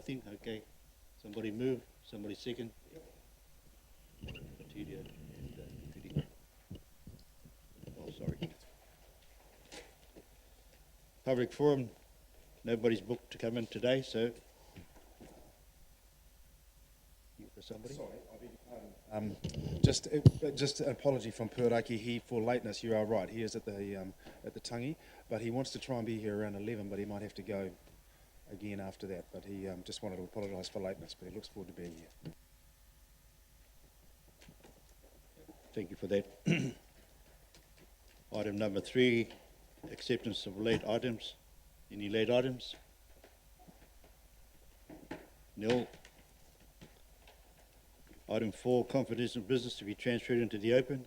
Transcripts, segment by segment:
nothing, okay. Somebody move, somebody second. Material and Piri. Oh, sorry. Public forum, nobody's booked to come in today, so. For somebody? Sorry, I beg your pardon. Just an apology from Puraki for lateness. You are right. He is at the Tangi, but he wants to try and be here around 11, but he might have to go again after that. But he just wanted to apologise for lateness, but he looks forward to being here. Thank you for that. Item number 3, acceptance of late items. Any late items? Nil. Item 4, confidential business to be transferred into the open.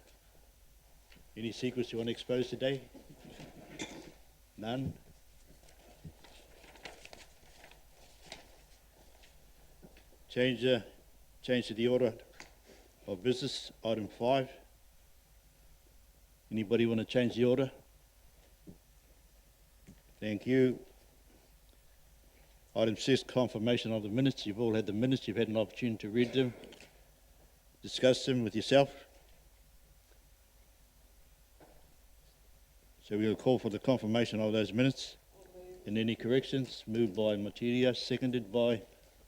Any secrets you want to expose today? None. Change to the order of business. Item 5. Anybody want to change the order? Thank you. Item 6, confirmation of the minutes. You've all had the minutes. You've had an opportunity to read them, discuss them with yourself. So we'll call for the confirmation of those minutes. And any corrections? Moved by Materia, seconded by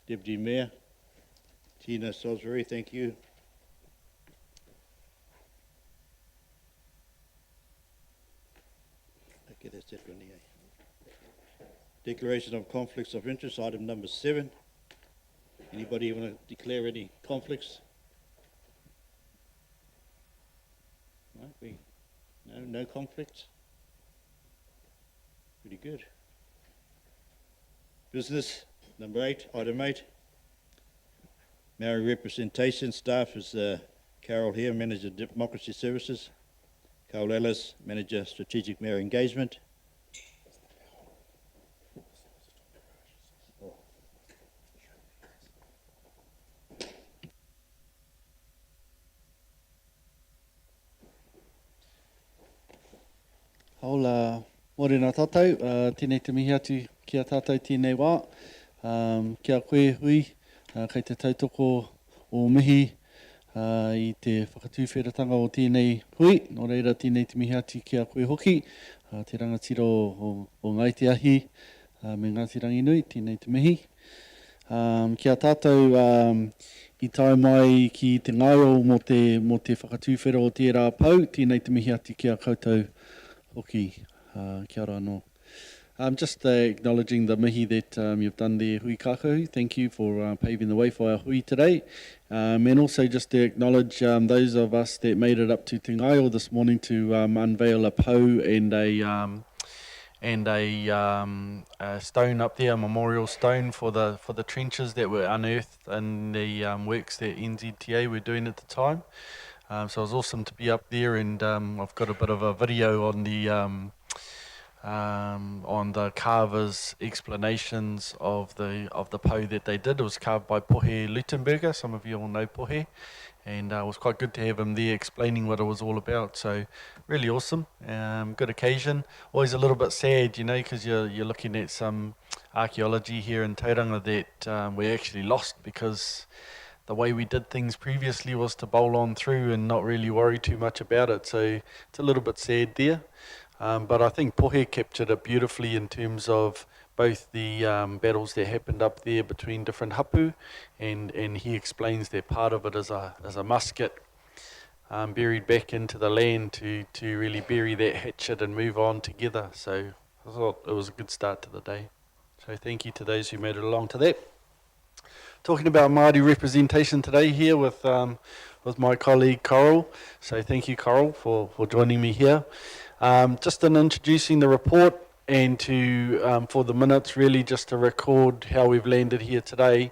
Deputy Mayor Tina Salisbury. Thank you. Okay, that's it, Ronnie. Declaration of conflicts of interest, item number 7. Anybody want to declare any conflicts? No conflicts? Pretty good. Business, number 8, item 8. Maori representation, staff is Carol here, Manager Democracy Services. Carol Ellis, Manager Strategic Maori Engagement. Hola, morena tātou, tēnei te mihi atu ki a tātou tēnei wā, kia koe hui, kei te tautoko o mihi i te whakatūwheratanga o tēnei hui, nō reira tēnei te mihi atu ki a koe hoki, te rangatiro o Ngaitiahi, me Ngāti Ranginui, tēnei te mihi. Kia tātou i tae mai ki te ngaio mo te whakatūwhera o tērā pau, tēnei te mihi atu ki a koutou hoki, kia ora anō. Just acknowledging the mihi that you've done there, hui kākou. Thank you for paving the way for our hui today. And also just to acknowledge those of us that made it up to Te Ngaio this morning to unveil a pou and a stone up there, a memorial stone for the trenches that were unearthed in the works that NZTA were doing at the time. So it was awesome to be up there, and I've got a bit of a video on the carvers' explanations of the pou that they did. It was carved by Pohe Lutenberger. Some of you all know Pohe, and it was quite good to have him there explaining what it was all about. So really awesome, good occasion. Always a little bit sad, you know, because you're looking at some archaeology here in Tauranga that we actually lost because the way we did things previously was to bowl on through and not really worry too much about it. So it's a little bit sad there. But I think Pohe captured it beautifully in terms of both the battles that happened up there between different hapu, and he explains that part of it is a musket buried back into the land to really bury that hatchet and move on together. So I thought it was a good start to the day. So thank you to those who made it along to that. Talking about Māori representation today here with my colleague Coral. So thank you, Coral, for joining me here. Just in introducing the report and to for the minutes, really just to record how we've landed here today,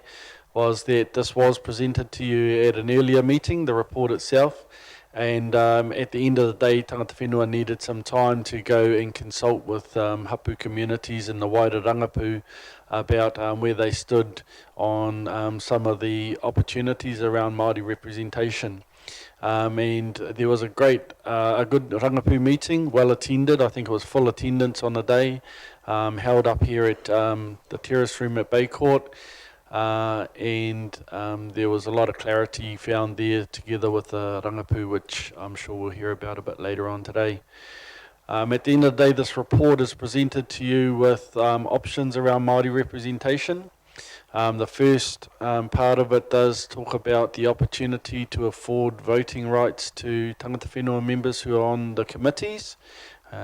was that this was presented to you at an earlier meeting, the report itself, and at the end of the day, Tangata Whenua needed some time to go and consult with hapu communities in the wider Rangapu about where they stood on some of the opportunities around Māori representation. And there was a good Rangapu meeting, well attended. I think it was full attendance on the day, held up here at the terrace room at Bay Court. and there was a lot of clarity found there together with the rangapu, which I'm sure we'll hear about a bit later on today. At the end of the day, this report is presented to you with options around Māori representation. The first part of it does talk about the opportunity to afford voting rights to tangata whenua members who are on the committees.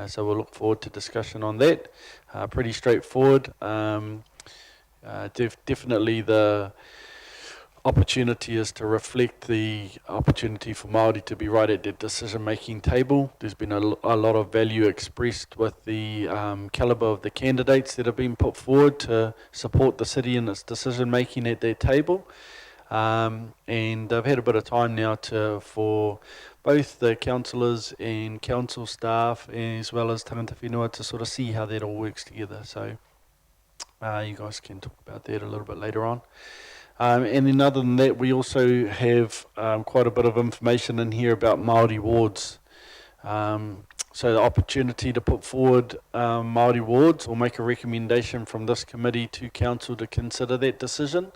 So we'll look forward to discussion on that. Pretty straightforward. Definitely the opportunity is to reflect the opportunity for Māori to be right at the decision-making table. There's been a lot of value expressed with the calibre of the candidates that have been put forward to support the city in its decision-making at that table. And I've had a bit of time now for both the councillors and council staff as well as tangata whenua to sort of see how that all works together. So you guys can talk about that a little bit later on. And then other than that, we also have quite a bit of information in here about Māori wards. So the opportunity to put forward Māori wards or make a recommendation from this committee to council to consider that decision.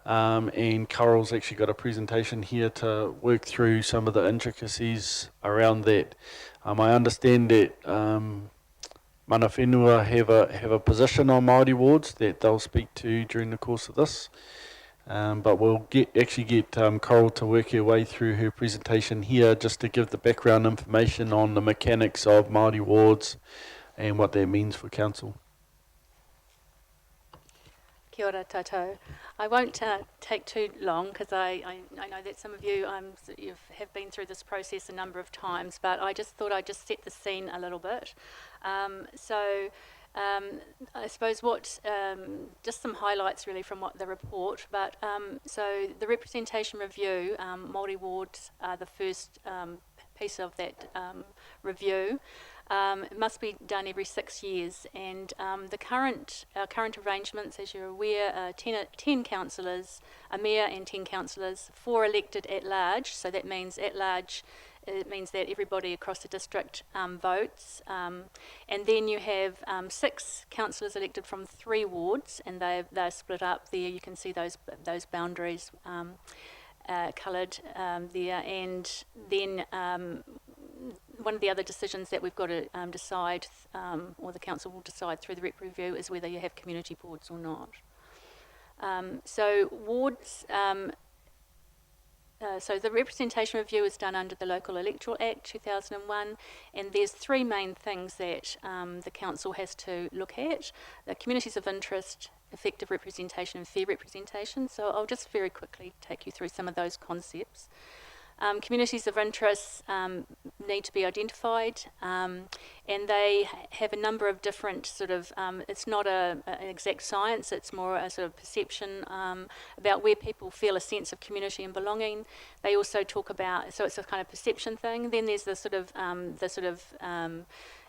And Carol's actually got a presentation here to work through some of the intricacies around that. I understand that mana whenua have a position on Māori wards that they'll speak to during the course of this. But we'll get Coral to work her way through her presentation here just to give the background information on the mechanics of Māori wards and what that means for council. Kia ora tātou. I won't take too long because I know that some of you have been through this process a number of times, but I just thought I'd just set the scene a little bit. I suppose just some highlights really from the report, but so the representation review, Māori wards are the first piece of that review. It must be done every 6 years, and our current arrangements, as you're aware, are 10 councillors, a mayor and 10 councillors, 4 elected at large, so that means at large it means that everybody across the district votes, and then you have 6 councillors elected from 3 wards, and they're split up there. You can see those boundaries coloured there, and then one of the other decisions that we've got to decide, or the council will decide through the rep review, is whether you have community boards or not. So wards. So the representation review is done under the Local Electoral Act 2001, and there's 3 main things that the council has to look at: the communities of interest, effective representation and fair representation. So I'll just very quickly take you through some of those concepts. Communities of interest need to be identified, and they have a number of different sort of, it's not an exact science, it's more a sort of perception about where people feel a sense of community and belonging. They also talk about, so it's a kind of perception thing. Then there's the sort of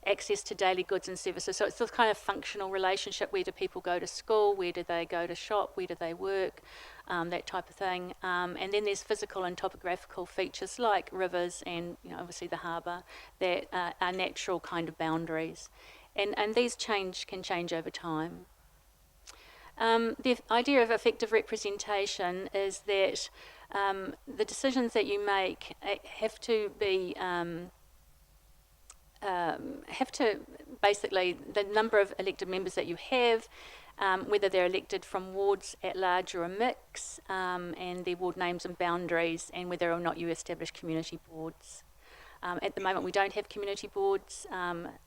access to daily goods and services. So it's this kind of functional relationship. Where do people go to school? Where do they go to shop? Where do they work? That type of thing. And then there's physical and topographical features like rivers and obviously the harbour that are natural kind of boundaries. And these can change over time. The idea of effective representation is that the decisions that you make have to be basically, the number of elected members that you have, whether they're elected from wards at large or a mix, and their ward names and boundaries, and whether or not you establish community boards. At the moment we don't have community boards.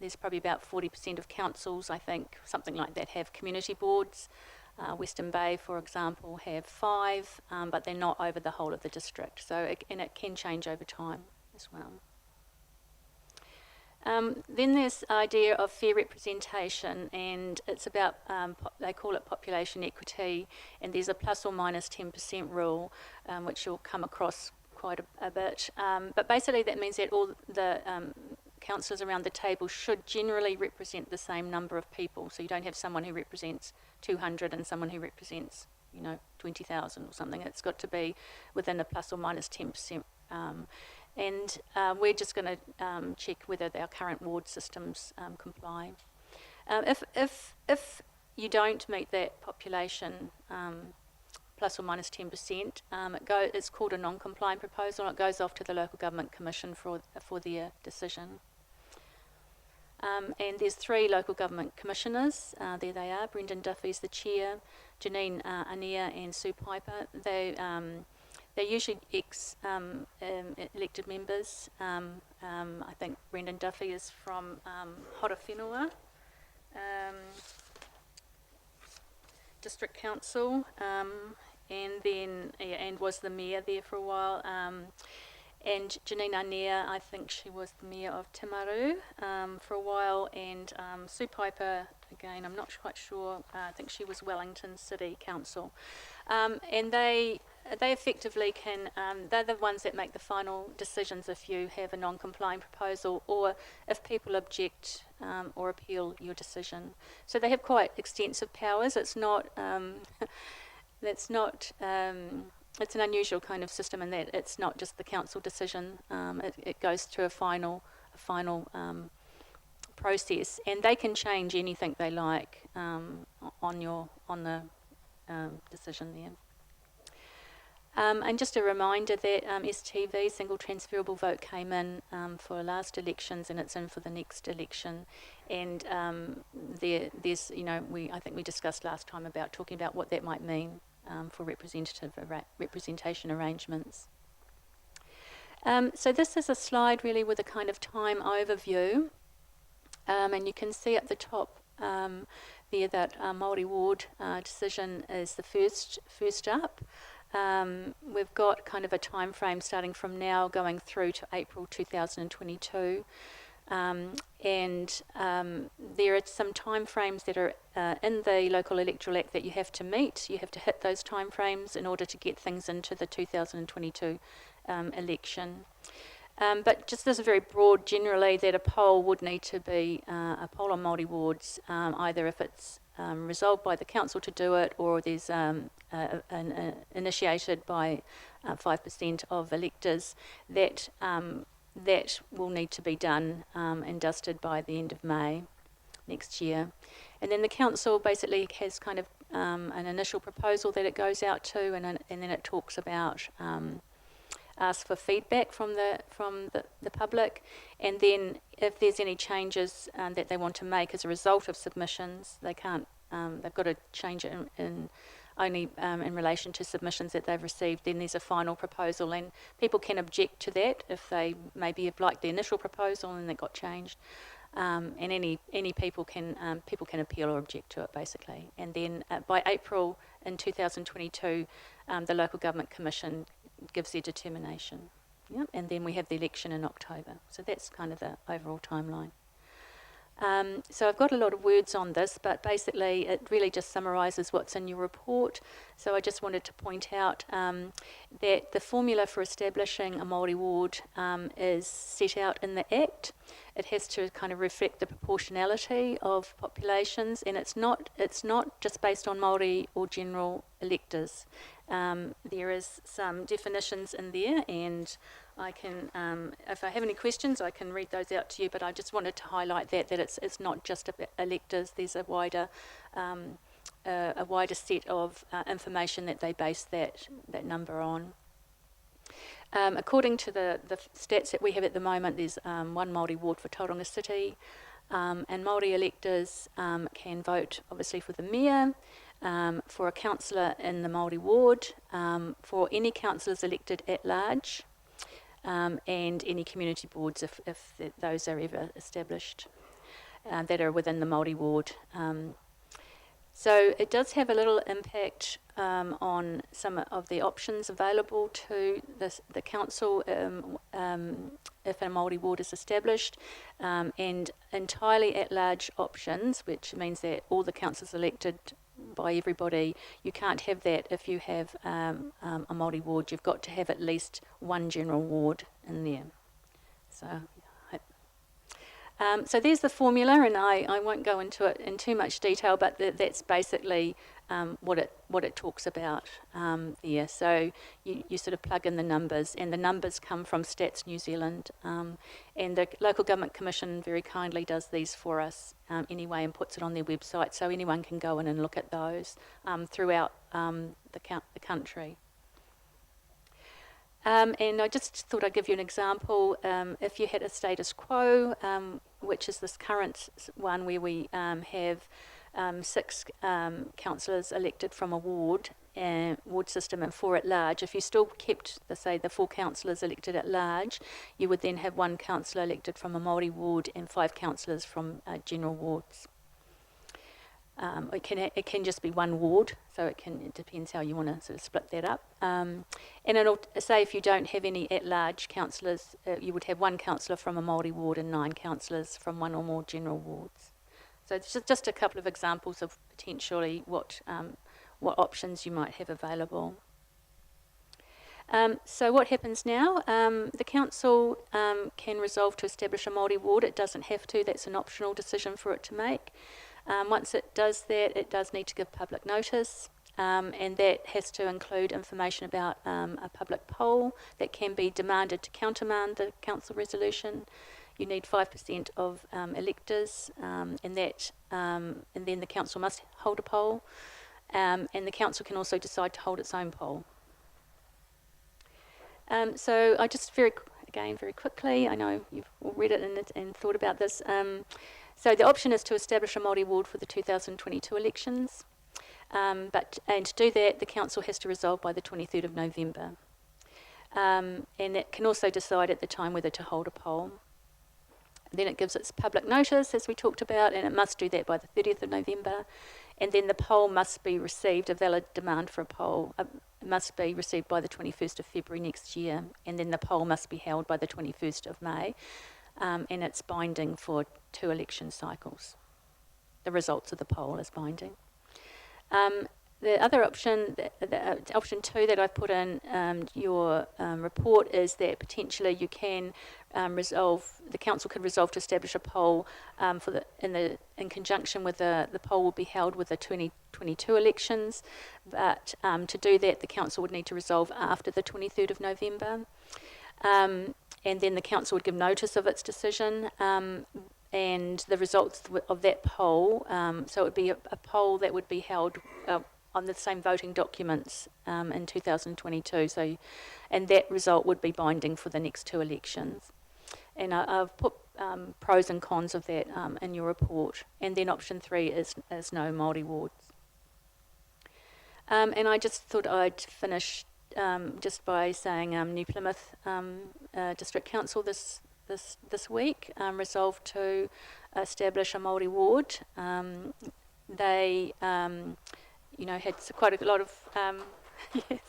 There's probably about 40% of councils, I think, something like that, have community boards. Western Bay, for example, have 5, but they're not over the whole of the district. So, and it can change over time as well. Then there's the idea of fair representation, and it's about, they call it population equity, and there's a plus or minus 10% rule, which you'll come across quite a bit. But basically that means that all the councillors around the table should generally represent the same number of people. So you don't have someone who represents 200 and someone who represents 20,000 or something. It's got to be within a plus or minus 10%. And we're just going to check whether our current ward systems comply. If you don't meet that population plus or minus 10%. It's called a non-compliant proposal. It goes off to the Local Government Commission for their decision. And there's 3 local government commissioners. There they are. Brendan Duffy's the chair, Janine Anea and Sue Piper. They're usually elected members. I think Brendan Duffy is from Whenua District Council, and then and was the mayor there for a while. And Janine Anea, I think she was the mayor of Timaru for a while, and Sue Piper, again, I'm not quite sure, I think she was Wellington City Council. And they effectively can, they're the ones that make the final decisions if you have a non-compliant proposal or if people object or appeal your decision. So they have quite extensive powers. It's not, it's an unusual kind of system in that it's not just the council decision. It goes through a final process, and they can change anything they like on the decision there. And just a reminder that STV, single transferable vote, came in for last elections, and it's in for the next election. And there's, I think we discussed last time about talking about what that might mean for representation arrangements. So this is a slide really with a kind of time overview, and you can see at the top there that Māori ward decision is the first up. We've got kind of a time frame starting from now going through to April 2022. And there are some time frames that are in the Local Electoral Act that you have to meet. You have to hit those time frames in order to get things into the 2022 election. But just as a very broad, generally, that a poll would need to be a poll on Māori wards, either if it's resolved by the council to do it, or there's initiated by 5% of electors, that will need to be done and dusted by the end of May next year. And then the council basically has kind of an initial proposal that it goes out to, and then it talks about ask for feedback from the public, and then if there's any changes that they want to make as a result of submissions, they've got to change it in only in relation to submissions that they've received. Then there's a final proposal, and people can object to that if they maybe have liked the initial proposal and it got changed. And any people can appeal or object to it basically. And then by April in 2022, the Local Government Commission gives their determination. Yep. And then we have the election in October. So that's kind of the overall timeline. So I've got a lot of words on this, but basically it really just summarises what's in your report. So I just wanted to point out that the formula for establishing a Māori ward is set out in the Act. It has to kind of reflect the proportionality of populations, and it's not just based on Māori or general electors. There is some definitions in there, and I can, if I have any questions, I can read those out to you, but I just wanted to highlight that it's not just about electors. There's a wider set of information that they base that number on. According to the stats that we have at the moment, there's one Māori ward for Tauranga City, and Māori electors can vote obviously for the mayor, for a councillor in the Māori ward, for any councillors elected at large, and any community boards if those are ever established that are within the Māori ward. So it does have a little impact on some of the options available to the council if a Māori ward is established, and entirely at-large options, which means that all the councillors elected by everybody. You can't have that if you have a Māori ward. You've got to have at least one general ward in there. So there's the formula, and I won't go into it in too much detail, but that's basically what it talks about there. So you sort of plug in the numbers, and the numbers come from Stats New Zealand, and the Local Government Commission very kindly does these for us anyway and puts it on their website, so anyone can go in and look at those throughout the country. And I just thought I'd give you an example. If you had a status quo, which is this current one where we have 6 councillors elected from a ward system and 4 at large. If you still kept, the 4 councillors elected at large, you would then have 1 councillor elected from a Māori ward and 5 councillors from general wards. It can just be 1 ward, so it depends how you want to sort of split that up. And it'll say if you don't have any at-large councillors, you would have 1 councillor from a Māori ward and 9 councillors from 1 or more general wards. So it's just a couple of examples of potentially what options you might have available. So what happens now? The council can resolve to establish a Māori ward. It doesn't have to. That's an optional decision for it to make. Once it does that, it does need to give public notice, and that has to include information about a public poll that can be demanded to countermand the council resolution. You need 5% of electors, and then the council must hold a poll, and the council can also decide to hold its own poll. So I just very quickly, I know you've all read it and thought about this. So the option is to establish a Māori ward for the 2022 elections, and to do that, the council has to resolve by the 23rd of November. And it can also decide at the time whether to hold a poll. Then it gives its public notice, as we talked about, and it must do that by the 30th of November. And then the poll must be received, a valid demand for a poll must be received by the 21st of February next year, and then the poll must be held by the 21st of May, and it's binding for 2 election cycles. The results of the poll is binding. The other option, option 2 that I've put in your report, is that potentially you can the council could resolve to establish a poll in conjunction with the poll will be held with the 2022 elections, but to do that the council would need to resolve after the 23rd of November, and then the council would give notice of its decision, and the results of that poll, so it would be a poll that would be held on the same voting documents in 2022. So, and that result would be binding for the next 2 elections. And I've put pros and cons of that in your report. And then option 3 is no Māori wards. And I just thought I'd finish just by saying New Plymouth District Council this week resolved to establish a Māori ward. They had quite a lot of, yes,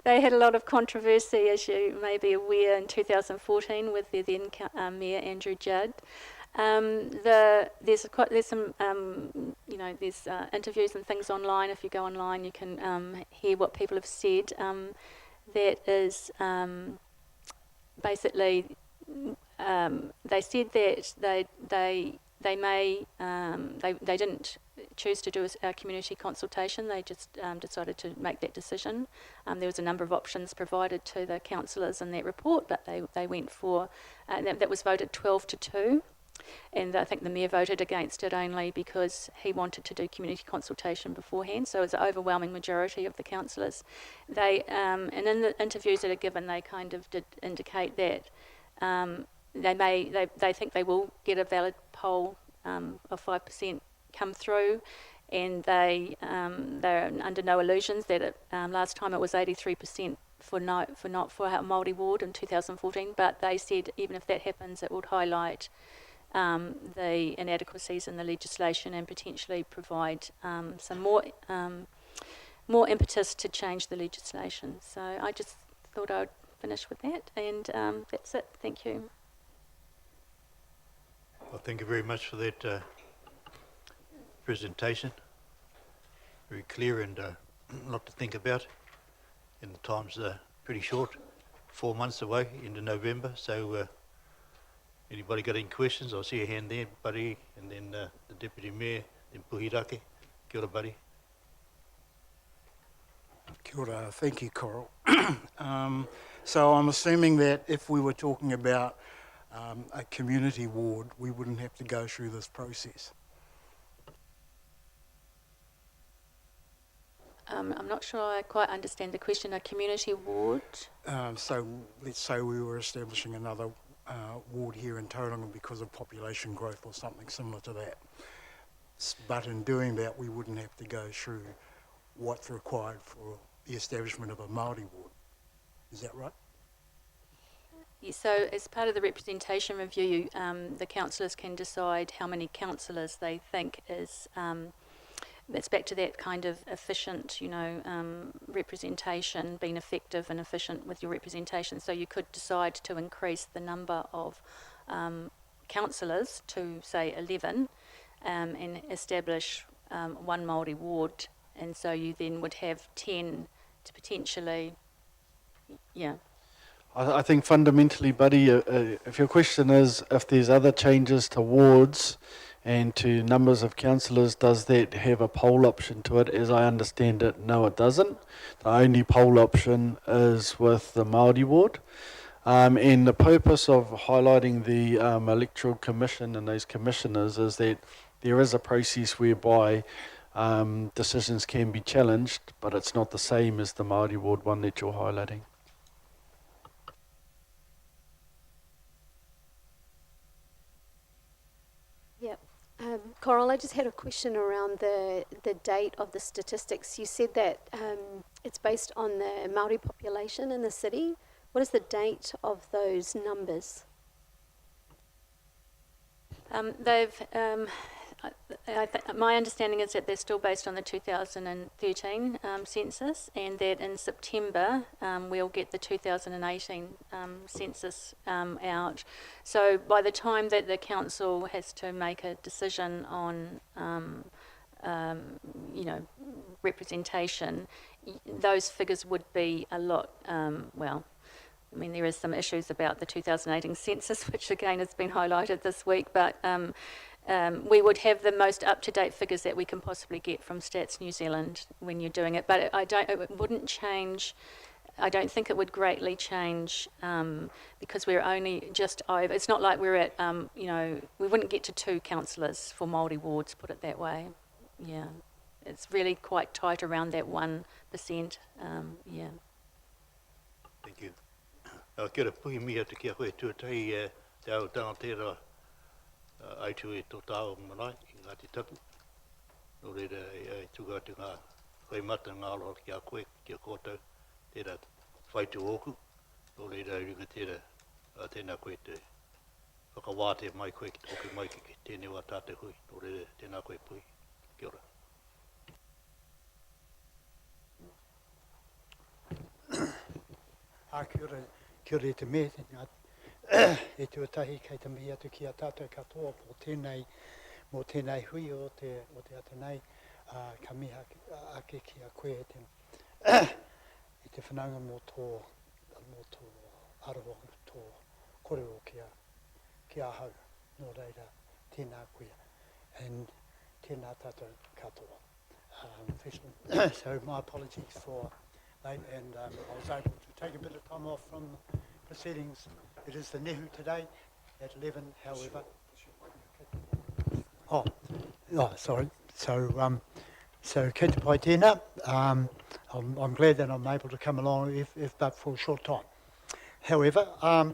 they had a lot of controversy, as you may be aware, in 2014 with their then Mayor Andrew Judd. There's some, there's interviews and things online. If you go online, you can hear what people have said. That is basically, they said that they didn't choose to do a community consultation. They just decided to make that decision. There was a number of options provided to the councillors in that report, but they went for, that was voted 12-2. And I think the Mayor voted against it only because he wanted to do community consultation beforehand. So it was an overwhelming majority of the councillors. And in the interviews that are given, they kind of did indicate that they think they will get a valid poll of 5% come through, and they're under no illusions that last time it was 83% for a Māori ward in 2014. But they said even if that happens, it would highlight the inadequacies in the legislation and potentially provide some more impetus to change the legislation. So I just thought I'd finish with that, and that's it. Thank you. Well, thank you very much for that presentation. Very clear and a lot to think about. And the time's pretty short, 4 months away into November. So anybody got any questions? I see a hand there, buddy, and then the Deputy Mayor, then Puhirake. Kia ora, buddy. Kia ora. Thank you, Coral. So I'm assuming that if we were talking about a community ward, we wouldn't have to go through this process. I'm not sure I quite understand the question. A community ward? So let's say we were establishing another ward here in Tauranga because of population growth or something similar to that. But in doing that, we wouldn't have to go through what's required for the establishment of a Māori ward. Is that right? Yeah, so as part of the representation review, the councillors can decide how many councillors they think is, it's back to that kind of efficient, representation, being effective and efficient with your representation. So you could decide to increase the number of councillors to, say, 11, and establish one Māori ward, and so you then would have 10 to potentially, I think fundamentally, Buddy, if your question is if there's other changes to wards and to numbers of councillors, does that have a poll option to it? As I understand it, no, it doesn't. The only poll option is with the Māori ward. And the purpose of highlighting the electoral commission and those commissioners is that there is a process whereby decisions can be challenged, but it's not the same as the Māori ward one that you're highlighting. Yep. Coral, I just had a question around the date of the statistics. You said that it's based on the Māori population in the city. What is the date of those numbers? My understanding is that they're still based on the 2013 census, and that in September we'll get the 2018 census out. So by the time that the council has to make a decision on, representation, those figures would be a lot, there is some issues about the 2018 census, which again has been highlighted this week, but we would have the most up-to-date figures that we can possibly get from Stats New Zealand when you're doing it. But it wouldn't change. I don't think it would greatly change because we're only just over. It's not like we're at, we wouldn't get to 2 councillors for Māori wards, put it that way. Yeah, it's really quite tight around that 1%. Yeah. Thank you. Kia ora puhi miha te kia koe tuatai te au tangata aitu e tō tāo manae i ngā te tapu. Nō reira e tūgatu ngā whaimata ngā aloha kia koe, kia kōtau, tērā whaitu oku. Nō reira ringa tērā tēnā koe te whakawāte mai koe ki toke mai ki tēnei wā tāte hui. Nō reira tēnā koe puhi. Kia ora. Kia ora te me, e tuatahi kei te mihi atu ki a tātou katoa po tēnei, mō tēnei hui o te atanei, ka miha ake ki a koe i te whananga mō tō aroha, tō korero ki a hau, nō reira tēnā koe, and tēnā tātou katoa. So my apologies for late, and I was able to take a bit of time off from the proceedings. It is the nehu today at 11, however. Oh, sorry. So kei te pai tēnā. I'm glad that I'm able to come along, if but for a short time. However, I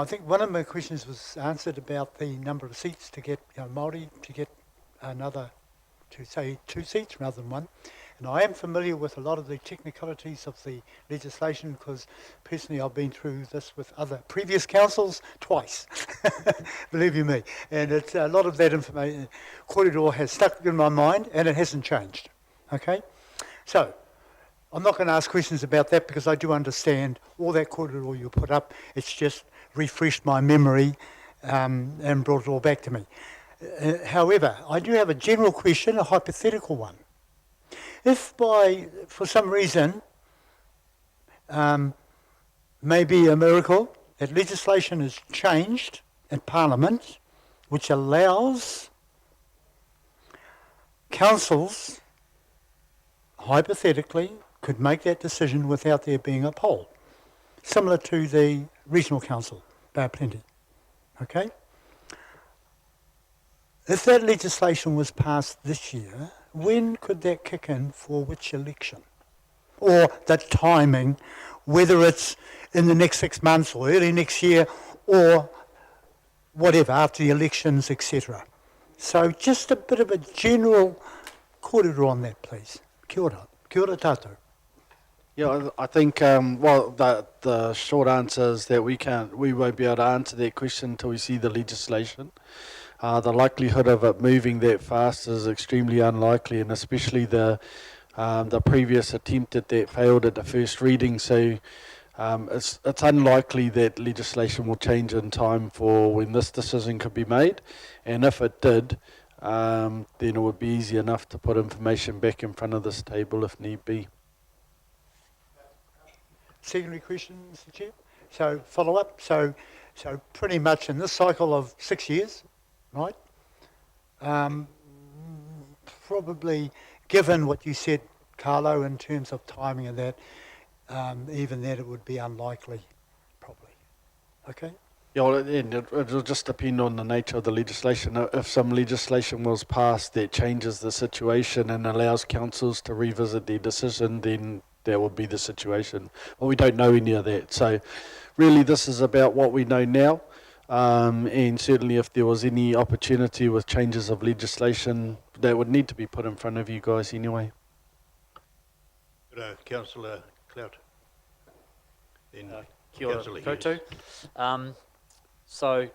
think one of my questions was answered about the number of seats to get Māori to get another, to say 2 seats rather than 1. And I am familiar with a lot of the technicalities of the legislation because personally I've been through this with other previous councils twice, believe you me. And it's a lot of that information, korero has stuck in my mind and it hasn't changed, okay? So, I'm not going to ask questions about that because I do understand all that korero you put up. It's just refreshed my memory and brought it all back to me. However, I do have a general question, a hypothetical one. If for some reason, maybe a miracle, that legislation is changed in Parliament, which allows councils, hypothetically could make that decision without there being a poll, similar to the regional council, Bay of Plenty. Okay? If that legislation was passed this year, when could that kick in for which election? Or the timing, whether it's in the next 6 months or early next year or whatever, after the elections, etc. So just a bit of a general kōrero on that, please. Kia ora. Kia ora tātou. Yeah, I think, well, the short answer is that we won't be able to answer that question until we see the legislation. The likelihood of it moving that fast is extremely unlikely, and especially the previous attempt at that failed at the first reading, so it's unlikely that legislation will change in time for when this decision could be made, and if it did, then it would be easy enough to put information back in front of this table if need be. Secondary question, Mr. Chair. So follow up. So pretty much in this cycle of 6 years, right? Probably, given what you said, Carlo, in terms of timing of that, even that it would be unlikely, probably. Okay. Yeah, well, it'll just depend on the nature of the legislation. If some legislation was passed that changes the situation and allows councils to revisit their decision, then that would be the situation. Well, we don't know any of that. So really this is about what we know now. And certainly if there was any opportunity with changes of legislation, that would need to be put in front of you guys anyway. Councillor Clout. Then Kia ora Councillor Hughes. So,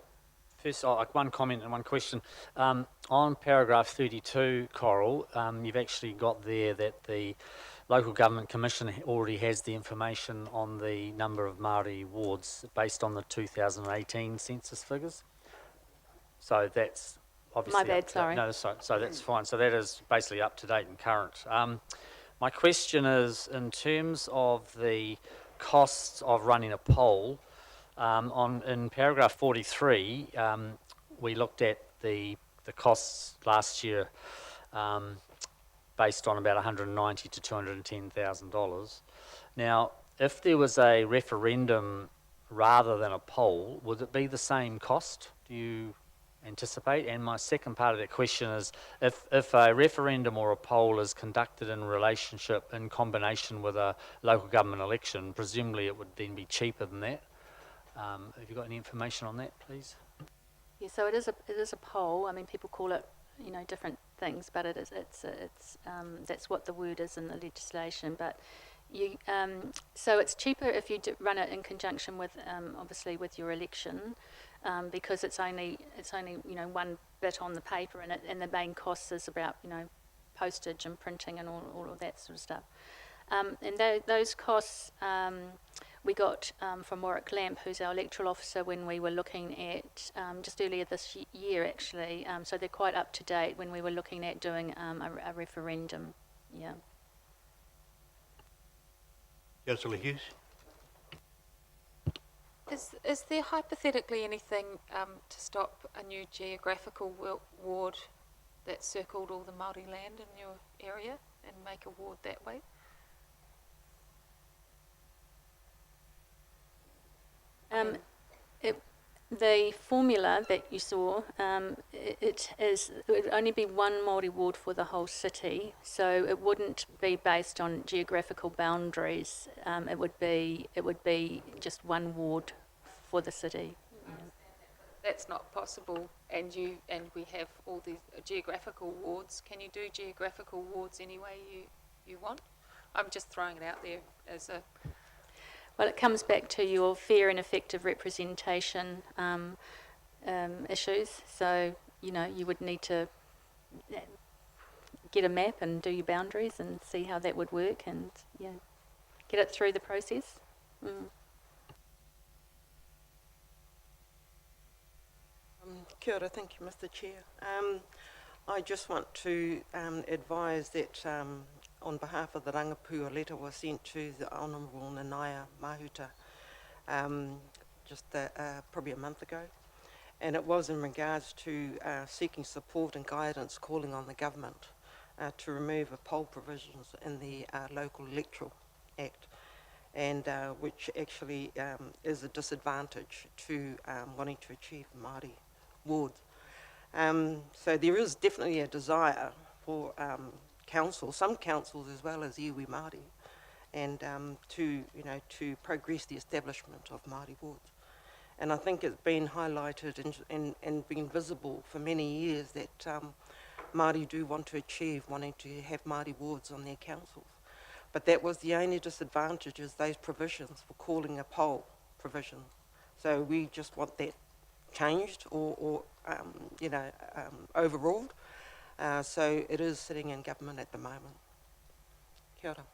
first, one comment and one question. On paragraph 32, Coral, you've actually got there that the Local Government Commission already has the information on the number of Māori wards based on the 2018 census figures. So that's obviously... My bad, sorry. No, that's sorry. So that's fine. So that is basically up to date and current. My question is, in terms of the costs of running a poll, in paragraph 43, we looked at the costs last year based on about $190,000 to $210,000. Now, if there was a referendum rather than a poll, would it be the same cost? Do you anticipate? And my second part of that question is, if a referendum or a poll is conducted in combination with a local government election, presumably it would then be cheaper than that. Have you got any information on that, please? Yeah, so it is a poll. I mean, people call it, different things, but it's that's what the word is in the legislation. But so it's cheaper if you run it in conjunction with obviously with your election, because it's only one bit on the paper, and the main cost is about postage and printing and all of that sort of stuff. And those costs we got from Warwick Lamp, who's our electoral officer, when we were looking at, just earlier this year actually, so they're quite up to date when we were looking at doing a referendum, yeah. Councillor Hughes. Is there hypothetically anything to stop a new geographical ward that circled all the Māori land in your area and make a ward that way? The formula that you saw, it would only be one Māori ward for the whole city, so it wouldn't be based on geographical boundaries. It would be just one ward for the city. Yeah. That's not possible, and we have all these geographical wards. Can you do geographical wards any way you want? I'm just throwing it out there as a... Well, it comes back to your fair and effective representation issues. So, you would need to get a map and do your boundaries and see how that would work, and get it through the process. Kia ora, thank you, Mr. Chair. I just want to advise that on behalf of the Rangapu, a letter was sent to the Honourable Nanaya Mahuta just probably a month ago, and it was in regards to seeking support and guidance, calling on the government to remove a poll provisions in the Local Electoral Act, and which actually is a disadvantage to wanting to achieve Māori wards. So there is definitely a desire for council, some councils as well as iwi Māori, and to progress the establishment of Māori wards. And I think it's been highlighted and been visible for many years that Māori do want to achieve wanting to have Māori wards on their councils. But that was the only disadvantage, is those provisions for calling a poll provision. So we just want that changed or overruled. So it is sitting in government at the moment. Kia ora.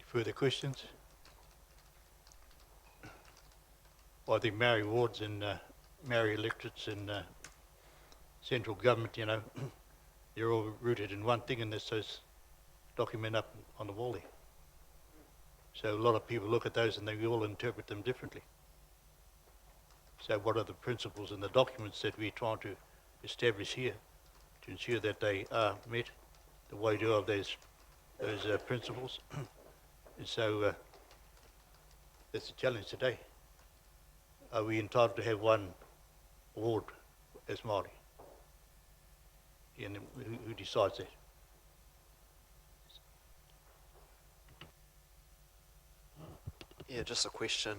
Further questions? Well, I think Maori wards and Maori electorates and central government, they're all rooted in one thing, and that's those document up on the wall there. So a lot of people look at those and they all interpret them differently. So what are the principles and the documents that we're trying to establish here to ensure that they are met, the way to of those principles? And so that's the challenge today. Are we entitled to have one ward as Māori? And who decides that? Yeah, just a question.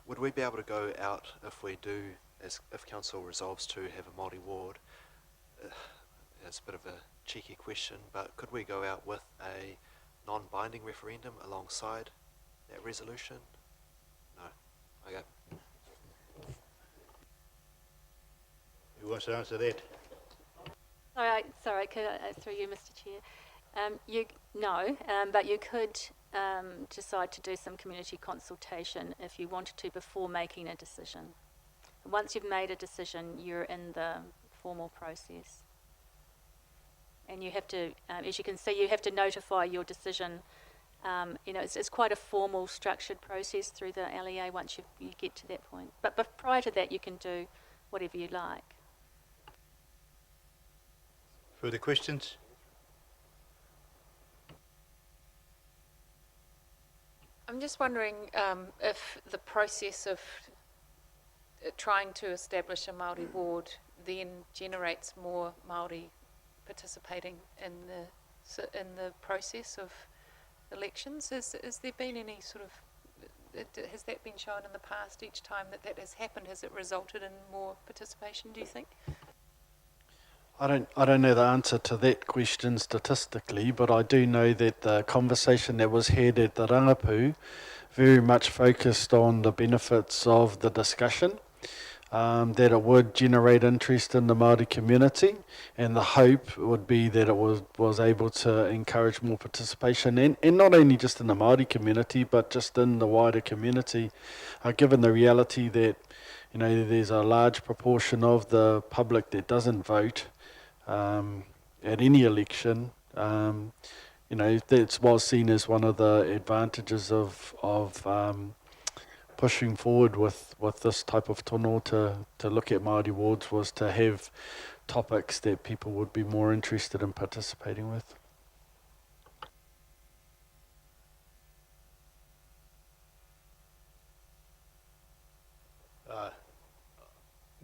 Would we be able to go out if we do, if council resolves to have a Māori ward? It's a bit of a cheeky question, but could we go out with a non-binding referendum alongside that resolution? No. Okay. Who wants to answer that? Sorry, could I, through you, Mr. Chair. But you could decide to do some community consultation if you wanted to before making a decision. Once you've made a decision, you're in the formal process. And you have to, as you can see, you have to notify your decision. It's quite a formal, structured process through the LEA once you get to that point. But prior to that, you can do whatever you like. Further questions? I'm just wondering if the process of trying to establish a Māori ward then generates more Māori participating in the process of elections. Has there been any sort of, has that been shown in the past each time that has happened? Has it resulted in more participation, do you think? I don't know the answer to that question statistically, but I do know that the conversation that was had at the Rangapu very much focused on the benefits of the discussion, that it would generate interest in the Māori community, and the hope would be that it was able to encourage more participation, and not only just in the Māori community, but just in the wider community, given the reality that there's a large proportion of the public that doesn't vote at any election. That was seen as one of the advantages of pushing forward with this type of tono to look at Māori wards, was to have topics that people would be more interested in participating with.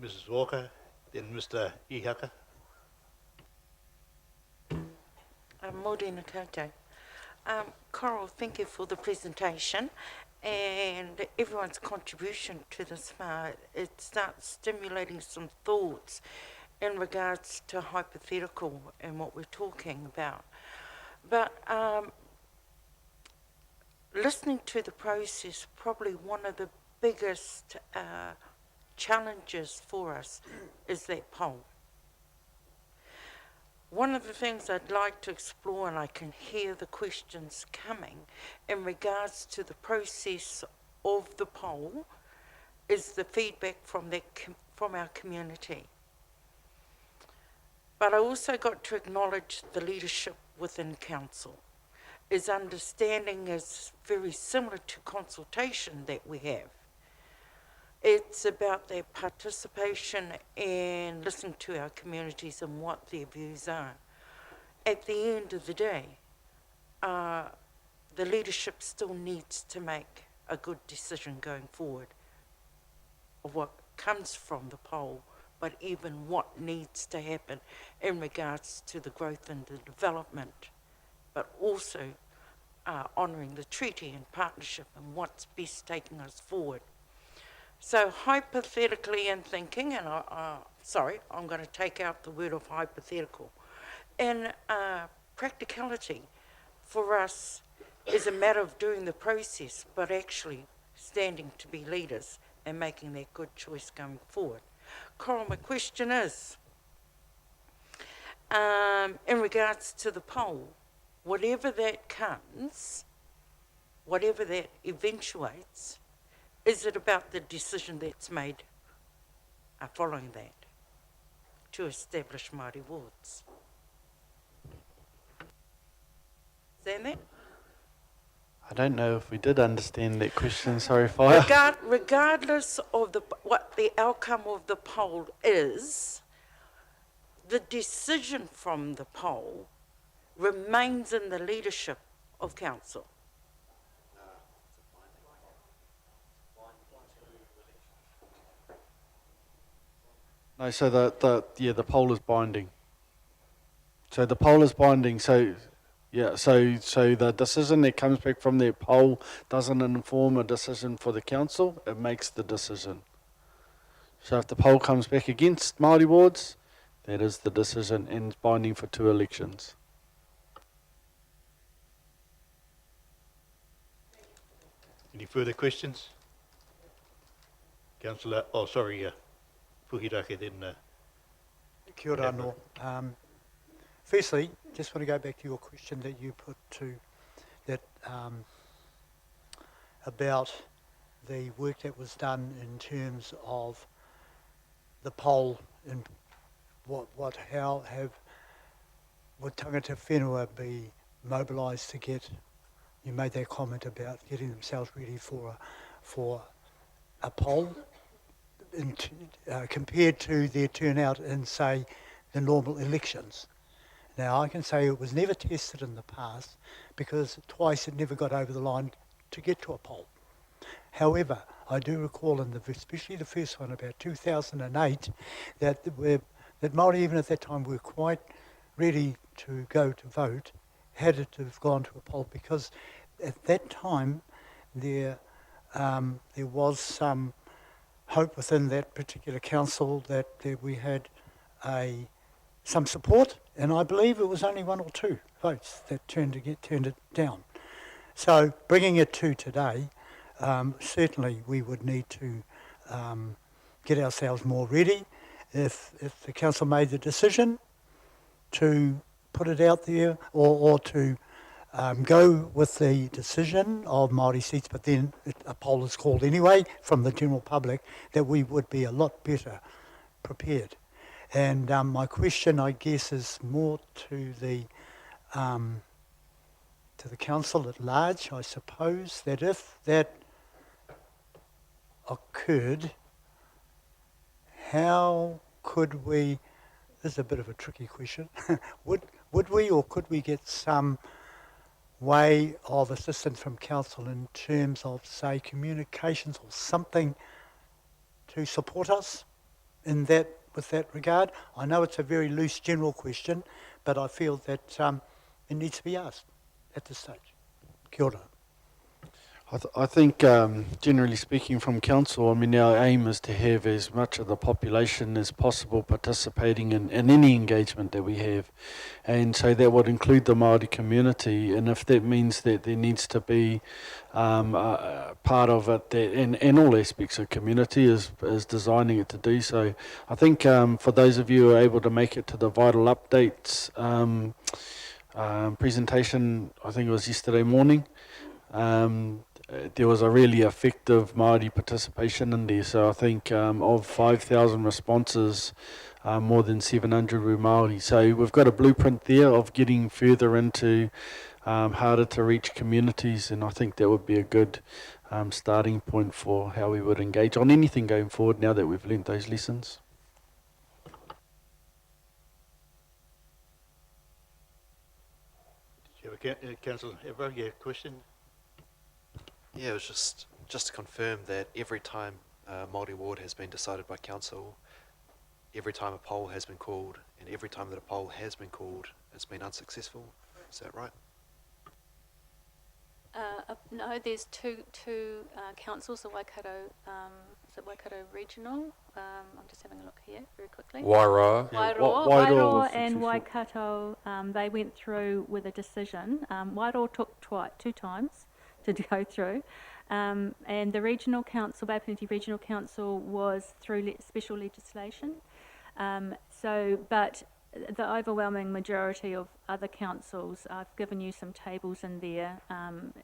Mrs. Walker, then Mr. Ihaka. Morena koutou. Coral, thank you for the presentation and everyone's contribution to this. It starts stimulating some thoughts in regards to hypothetical and what we're talking about. But listening to the process, probably one of the biggest challenges for us is that poll. One of the things I'd like to explore, and I can hear the questions coming, in regards to the process of the poll, is the feedback from our community. But I also got to acknowledge the leadership within council. Is understanding is very similar to consultation that we have. It's about their participation and listening to our communities and what their views are. At the end of the day, the leadership still needs to make a good decision going forward of what comes from the poll, but even what needs to happen in regards to the growth and the development, but also honouring the treaty and partnership and what's best taking us forward. So hypothetically in thinking, and I'm going to take out the word of hypothetical, in practicality for us is a matter of doing the process, but actually standing to be leaders and making that good choice going forward. Coral, my question is, in regards to the poll, whatever that comes, whatever that eventuates, is it about the decision that's made following that to establish Māori wards? Understand that? I don't know if we did understand that question, sorry, Fire. Regardless of what the outcome of the poll is, the decision from the poll remains in the leadership of council. No, so the poll is binding. So the poll is binding, so the decision that comes back from that poll doesn't inform a decision for the council, it makes the decision. So if the poll comes back against Māori wards, that is the decision and it's binding for 2 elections. Any further questions? Councillor, Pukirake then. Kia ora anō. Firstly, just want to go back to your question that you put to that about the work that was done in terms of the poll and would Tangata Whenua be mobilised to get, you made that comment about getting themselves ready for a poll compared to their turnout in, say, the normal elections. Now, I can say it was never tested in the past because twice it never got over the line to get to a poll. However, I do recall, especially the first one, about 2008, that Māori, even at that time, were quite ready to go to vote, had it to have gone to a poll, because at that time there was some hope within that particular council that we had some support, and I believe it was only 1 or 2 votes that turned it down. So bringing it to today, certainly we would need to get ourselves more ready. If the council made the decision to put it out there or to go with the decision of Māori seats, but then a poll is called anyway from the general public, that we would be a lot better prepared. And my question, I guess, is more to the council at large, I suppose, that if that occurred, how could we, this is a bit of a tricky question, would we or could we get some way of assistance from council in terms of, say, communications or something to support us in that, with that regard? I know it's a very loose general question, but I feel that it needs to be asked at this stage. Kia ora. I think, generally speaking from council, I mean, our aim is to have as much of the population as possible participating in any engagement that we have. And so that would include the Māori community. And if that means that there needs to be part of it, that in all aspects of community is designing it to do so. I think for those of you who are able to make it to the Vital Updates presentation, I think it was yesterday morning, there was a really effective Māori participation in there. So I think of 5,000 responses, more than 700 were Māori. So we've got a blueprint there of getting further into harder to reach communities, and I think that would be a good starting point for how we would engage on anything going forward now that we've learnt those lessons. Did you have a Councillor Evra, your question? Yeah, it was just to confirm that every time Māori ward has been decided by council, every time a poll has been called, and every time that a poll has been called, it's been unsuccessful. Is that right? No, there's two councils, the Waikato, is it Waikato Regional? I'm just having a look here very quickly. Wairoa. Wairoa and Waikato, they went through with a decision. Wairoa took two times to go through. And the Regional Council, Waipuniti Regional Council, was through special legislation. But the overwhelming majority of other councils, I've given you some tables in there,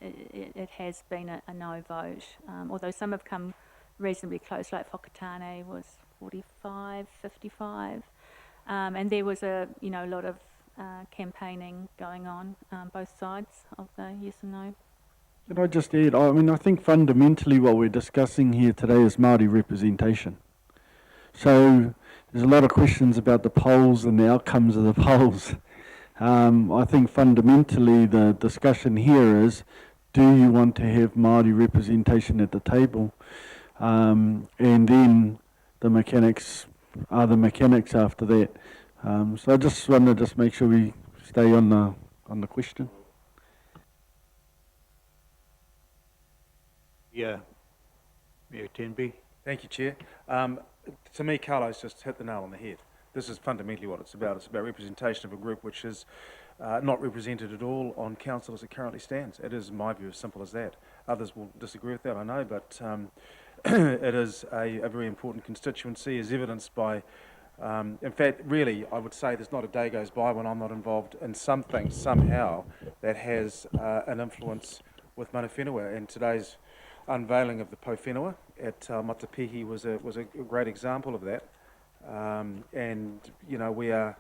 it has been a no vote, although some have come reasonably close, like Whakatane was 45, 55, and there was a lot of campaigning going on, both sides of the yes and no. Can I just add, I think fundamentally what we're discussing here today is Māori representation. So there's a lot of questions about the polls and the outcomes of the polls. I think fundamentally the discussion here is, do you want to have Māori representation at the table? And then the mechanics are the mechanics after that. So I just want to make sure we stay on the question. Yeah, Mayor Tenby. Thank you, Chair. To me, Carlo's just hit the nail on the head. This is fundamentally what it's about. It's about representation of a group which is not represented at all on council as it currently stands. It is, in my view, as simple as that. Others will disagree with that, I know, but it is a very important constituency, as evidenced by, in fact, really, I would say there's not a day goes by when I'm not involved in something, somehow, that has an influence with mana whenua, and today's unveiling of the po whenua at Matapihi was a great example of that. And we are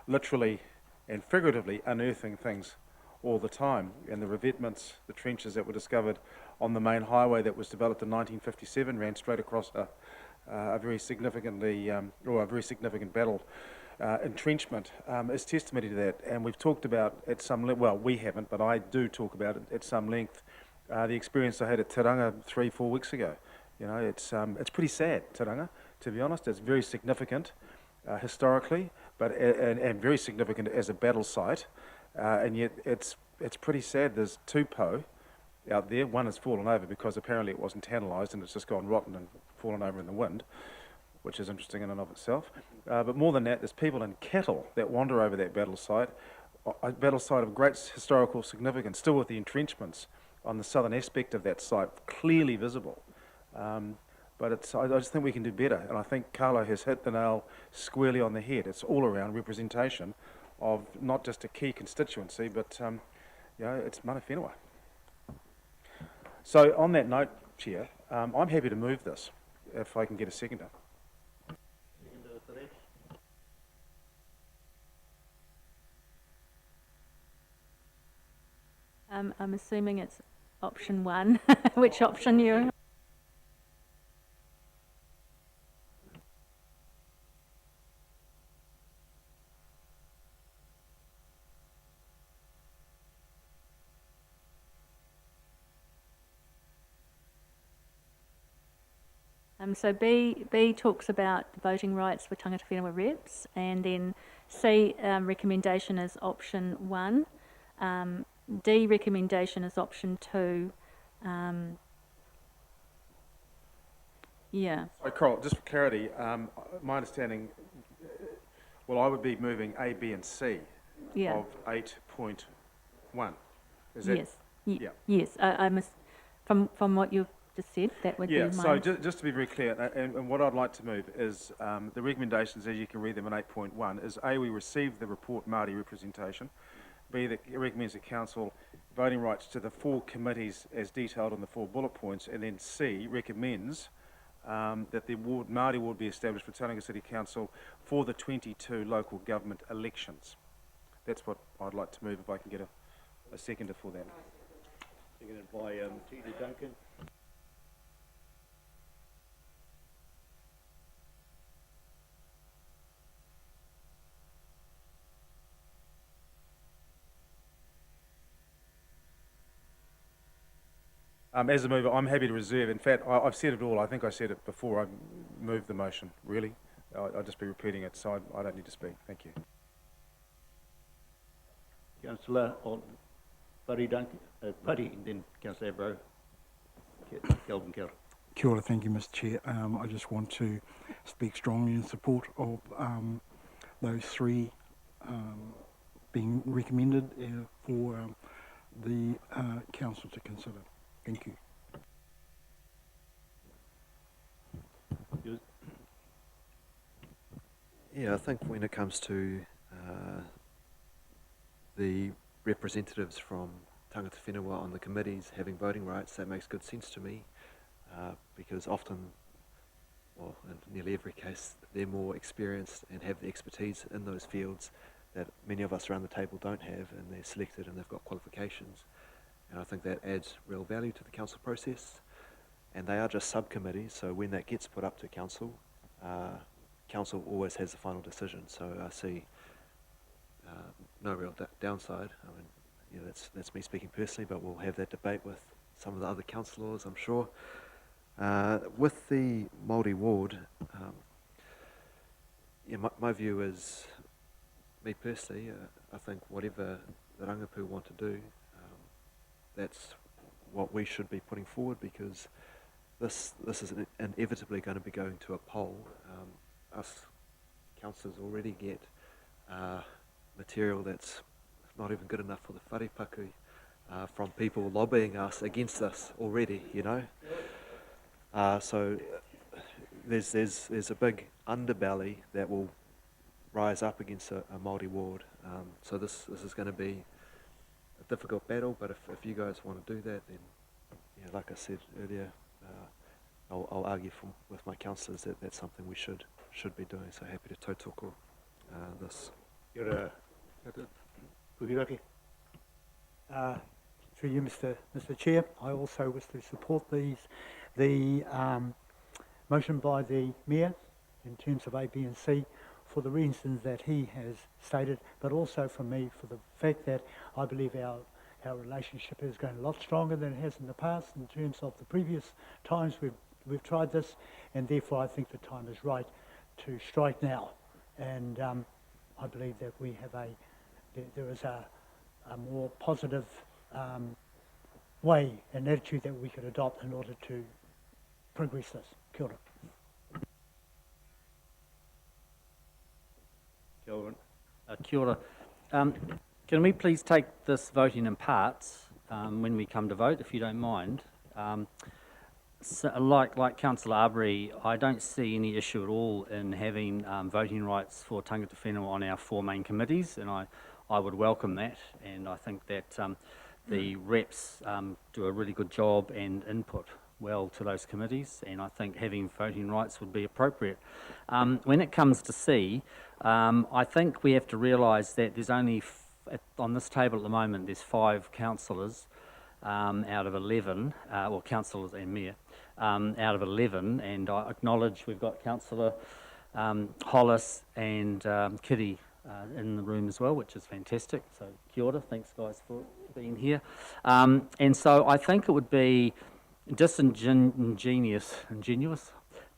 literally and figuratively unearthing things all the time, and the revetments, the trenches that were discovered on the main highway that was developed in 1957 ran straight across a very significant battle entrenchment, is testimony to that. And we've talked about at some length, well, we haven't, but I do talk about it at some length, the experience I had at Tauranga 3-4 weeks ago. It's pretty sad, Tauranga, to be honest. It's very significant historically, but and very significant as a battle site, and yet it's pretty sad. There's two po out there. One has fallen over because apparently it wasn't tantalised and it's just gone rotten and fallen over in the wind, which is interesting in and of itself. But more than that, there's people and cattle that wander over that battle site, a battle site of great historical significance, still with the entrenchments on the southern aspect of that site clearly visible. But I just think we can do better, and I think Carlo has hit the nail squarely on the head. It's all around representation of not just a key constituency, but it's mana whenua. So on that note, Chair, I'm happy to move this, if I can get a seconder. I'm assuming it's option one. Which option you? So B talks about the voting rights for tangata whenua reps, and then C recommendation is option 1. D recommendation is option 2. Yeah. Sorry, Carl, just for clarity, my understanding, I would be moving A, B and C of 8.1. Is that? Yes. Yeah. Yes. I must, from what you've just said, that would be mine. So just to be very clear, and what I'd like to move is the recommendations, as you can read them in 8.1, is A, we receive the report Māori representation. B, that it recommends that Council voting rights to the 4 committees as detailed in the 4 bullet points, and then C, recommends that the Māori ward be established for Tauranga City Council for the 22 local government elections. That's what I'd like to move, if I can get a seconder for that. Seconded by Tina Duncan. As a mover, I'm happy to reserve. In fact, I've said it all. I think I said it before I moved the motion, really. I'll just be repeating it, so I don't need to speak. Thank you. Councillor Buddy Duncan, Buddy, and then Councillor Abro. Kelvin Kelly. Kia ora, thank you, Mr. Chair. I just want to speak strongly in support of those three being recommended for the council to consider. Thank you. Yeah, I think when it comes to the representatives from Tangata Whenua on the committees having voting rights, that makes good sense to me, because often, well, in nearly every case, they're more experienced and have the expertise in those fields that many of us around the table don't have, and they're selected and they've got qualifications. And I think that adds real value to the council process. And they are just subcommittees, so when that gets put up to council, council always has the final decision. So I see no real downside. I mean, you know, that's me speaking personally, but we'll have that debate with some of the other councillors, I'm sure. With the Māori ward, yeah, my view is, me personally, I think whatever the Rangapu want to do, that's what we should be putting forward, because this is inevitably going to be going to a poll. Us councillors already get material that's not even good enough for the wharepaku from people lobbying us against us already, you know. So there's a big underbelly that will rise up against a Māori ward. So this is going to be a difficult battle, but if you guys want to do that, then, yeah, like I said earlier, I'll argue with my councillors that that's something we should be doing. So happy to tautoko this. You're Pukiraki. Through you, Mr. Chair, I also wish to support the motion by the Mayor in terms of A, B and C for the reasons that he has stated, but also for me for the fact that I believe our relationship is going a lot stronger than it has in the past in terms of the previous times we've tried this, and therefore I think the time is right to strike now. And I believe that we have there is a more positive way and attitude that we could adopt in order to progress this. Kia ora. Kelvin. Kia ora. Can we please take this voting in parts when we come to vote, if you don't mind? So like Councillor Arbery, I don't see any issue at all in having voting rights for Tangata Whenua on our four main committees, and I would welcome that, and I think that the reps do a really good job and input well to those committees, and I think having voting rights would be appropriate. When it comes to C, I think we have to realise that there's only, on this table at the moment, there's 5 councillors out of 11, or councillors and mayor, out of 11, and I acknowledge we've got Councillor Hollis and Kitty in the room as well, which is fantastic. So kia ora, thanks guys for being here. And so I think it would be disingenuous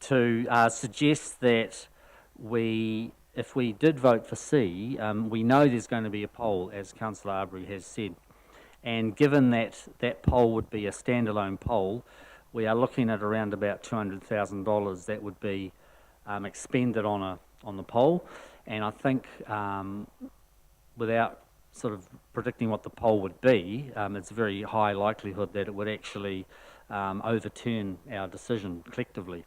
to suggest that if we did vote for C, we know there's going to be a poll, as Councillor Arbery has said. And given that that poll would be a standalone poll, we are looking at around about $200,000 that would be expended on the poll. And I think without sort of predicting what the poll would be, it's a very high likelihood that it would actually overturn our decision collectively.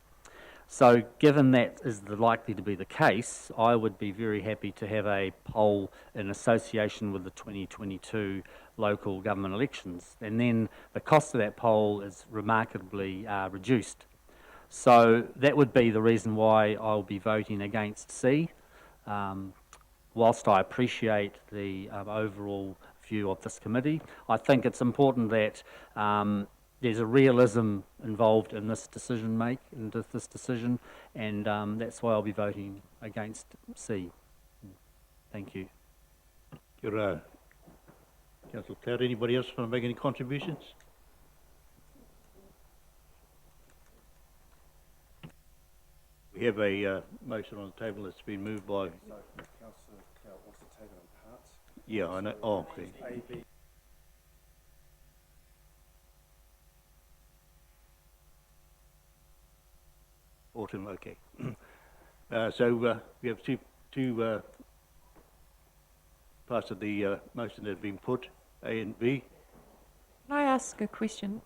So given that is likely to be the case, I would be very happy to have a poll in association with the 2022 local government elections. And then the cost of that poll is remarkably reduced. So that would be the reason why I'll be voting against C. Whilst I appreciate the overall view of this committee. I think it's important that there's a realism involved in this decision and that's why I'll be voting against C. Thank you. Kia ora. Councillor Cloud, anybody else want to make any contributions? We have a motion on the table that's been moved by... So Councillor Clout wants to take it in parts. Yeah, I know. Oh, okay. A, B. Autumn, okay. So we have two parts of the motion that have been put, A and B. Can I ask a question?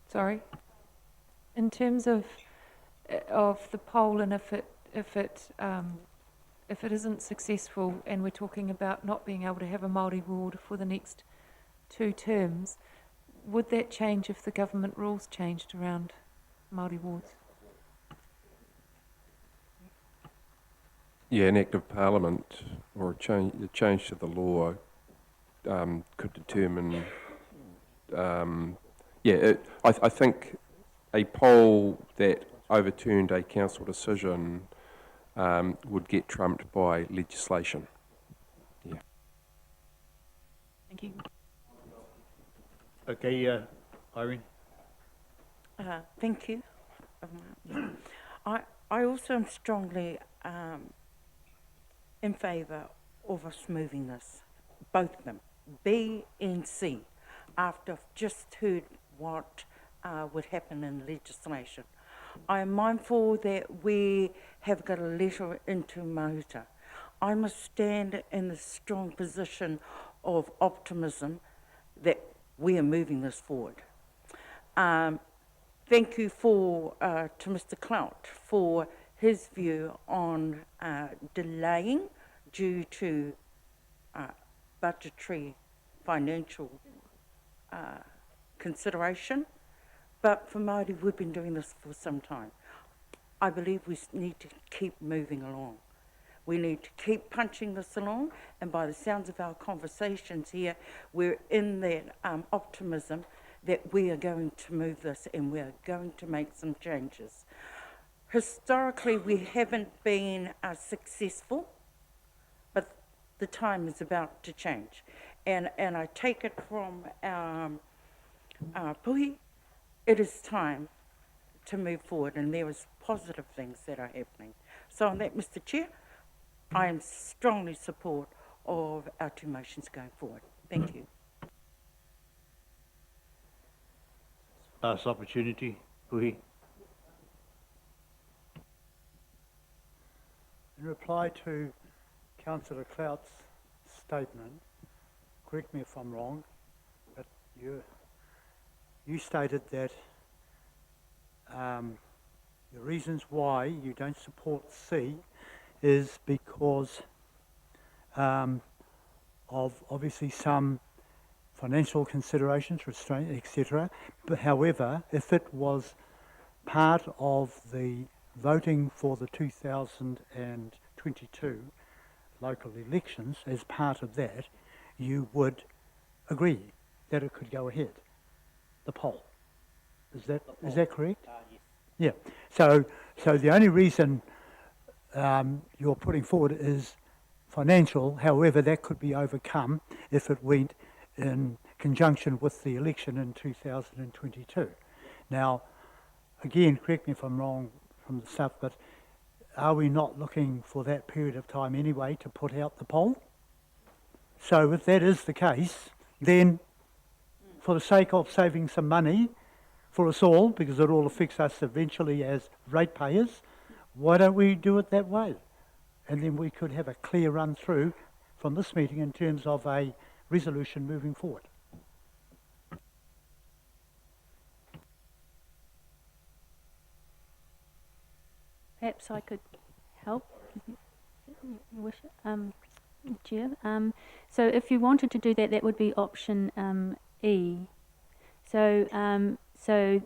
Sorry. In terms of the poll, and if it isn't successful, and we're talking about not being able to have a Māori ward for the next 2 terms, would that change if the government rules changed around Māori wards? Yeah, an act of parliament or a change to the law could determine. I think a poll that overturned a council decision would get trumped by legislation. Yeah. Thank you. Okay, Irene. Thank you. I also am strongly in favour of us moving this, both of them, B and C, after I've just heard what would happen in legislation. I am mindful that we have got a letter into Mahuta. I must stand in a strong position of optimism that we are moving this forward. Thank you to Mr. Clout for his view on delaying due to budgetary financial consideration. But for Māori, we've been doing this for some time. I believe we need to keep moving along. We need to keep punching this along, and by the sounds of our conversations here, we're in that optimism that we are going to move this and we are going to make some changes. Historically, we haven't been successful, but the time is about to change. And I take it from Puhi, it is time to move forward, and there is positive things that are happening. So on that, Mr. Chair, I am strongly support of our 2 motions going forward. Thank you. Last opportunity, Puhi. In reply to Councillor Clout's statement, correct me if I'm wrong, but you stated that the reasons why you don't support C is because of obviously some financial considerations, restraint, etc. But however, if it was part of the voting for the 2022 local elections, as part of that, you would agree that it could go ahead, the poll. Is that correct? Yes. Yeah. So the only reason you're putting forward is financial. However, that could be overcome if it went in conjunction with the election in 2022. Now, again, correct me if I'm wrong from the stuff, but are we not looking for that period of time anyway to put out the poll? So if that is the case, then for the sake of saving some money for us all, because it all affects us eventually as ratepayers, why don't we do it that way? And then we could have a clear run through from this meeting in terms of a resolution moving forward. Perhaps I could help, your wish, Chair. So if you wanted to do that, that would be option E. So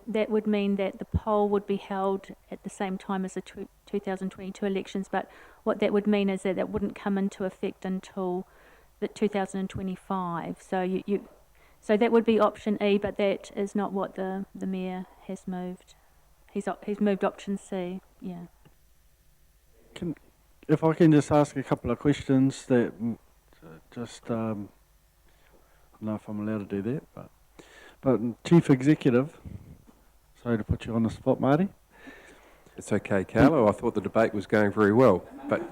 that would mean that the poll would be held at the same time as the 2022 elections, but what that would mean is that it wouldn't come into effect until the 2025. So so that would be option E, but that is not what the mayor has moved. He's moved option C. Yeah. If I can just ask a couple of questions that just I don't know if I'm allowed to do that, but Chief Executive, sorry to put you on the spot, Marty. It's okay, Carlo. I thought the debate was going very well, but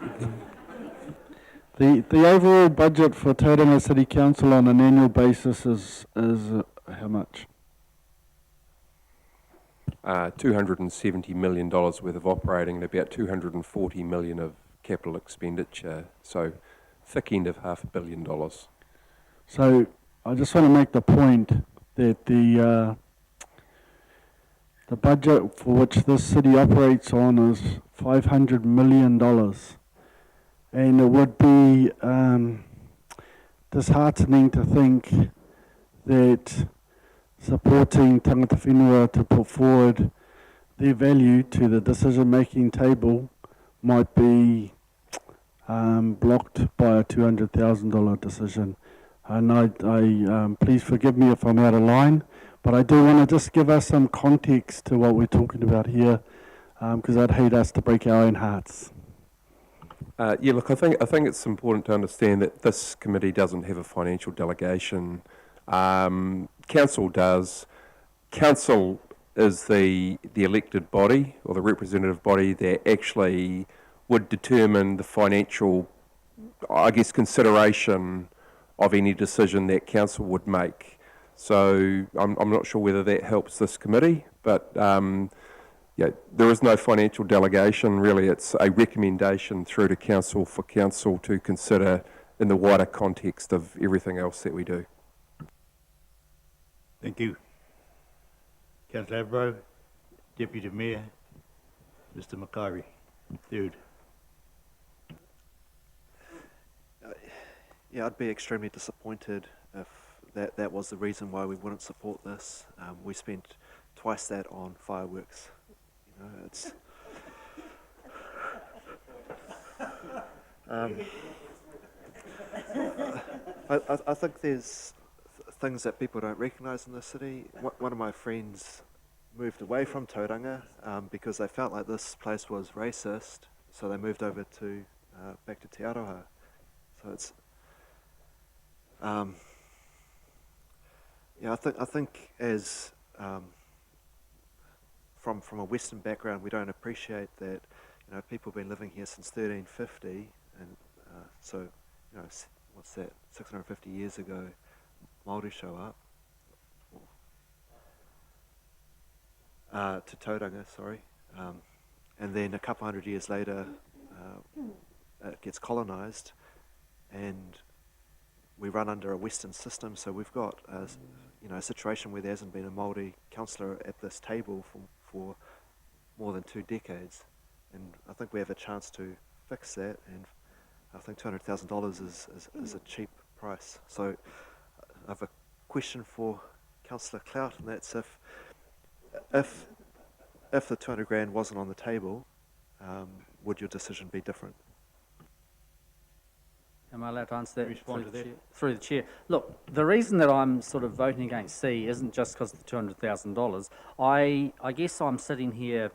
The overall budget for Tauranga City Council on an annual basis is how much? $270 million worth of operating and about $240 million of capital expenditure. So, thick end of $500 million. So I just want to make the point that the budget for which this city operates on is $500 million. And it would be disheartening to think that supporting Tangata Whenua to put forward their value to the decision-making table might be blocked by a $200,000 decision. And I please forgive me if I'm out of line, but I do want to just give us some context to what we're talking about here, because I'd hate us to break our own hearts. Yeah, look, I think it's important to understand that this committee doesn't have a financial delegation. Council does. Council is the elected body or the representative body that actually would determine the financial, I guess, consideration of any decision that council would make. So I'm not sure whether that helps this committee, but yeah, there is no financial delegation. Really, it's a recommendation through to council for council to consider in the wider context of everything else that we do. Thank you. Councillor Abro, Deputy Mayor, Mr. Makari, third. Yeah, I'd be extremely disappointed if that was the reason why we wouldn't support this. We spent twice that on fireworks. You know, it's I think there's things that people don't recognise in the city. One of my friends moved away from Tauranga because they felt like this place was racist, so they moved over to back to Te Aroha. So it's yeah, I think as from a Western background, we don't appreciate that. You know, people have been living here since 1350, and so you know, what's that? 650 years ago, Māori show up to Tauranga, sorry, and then a couple hundred years later, it gets colonised, and we run under a Western system. So we've got a situation where there hasn't been a Māori councillor at this table for more than 2 decades, and I think we have a chance to fix that. And I think $200,000 is a cheap price. So I have a question for Councillor Clout, and that's if the 200 grand wasn't on the table, would your decision be different? Am I allowed to answer that? Respond to that. Through the chair. Look, the reason that I'm sort of voting against C isn't just because of the $200,000. I guess I'm sitting here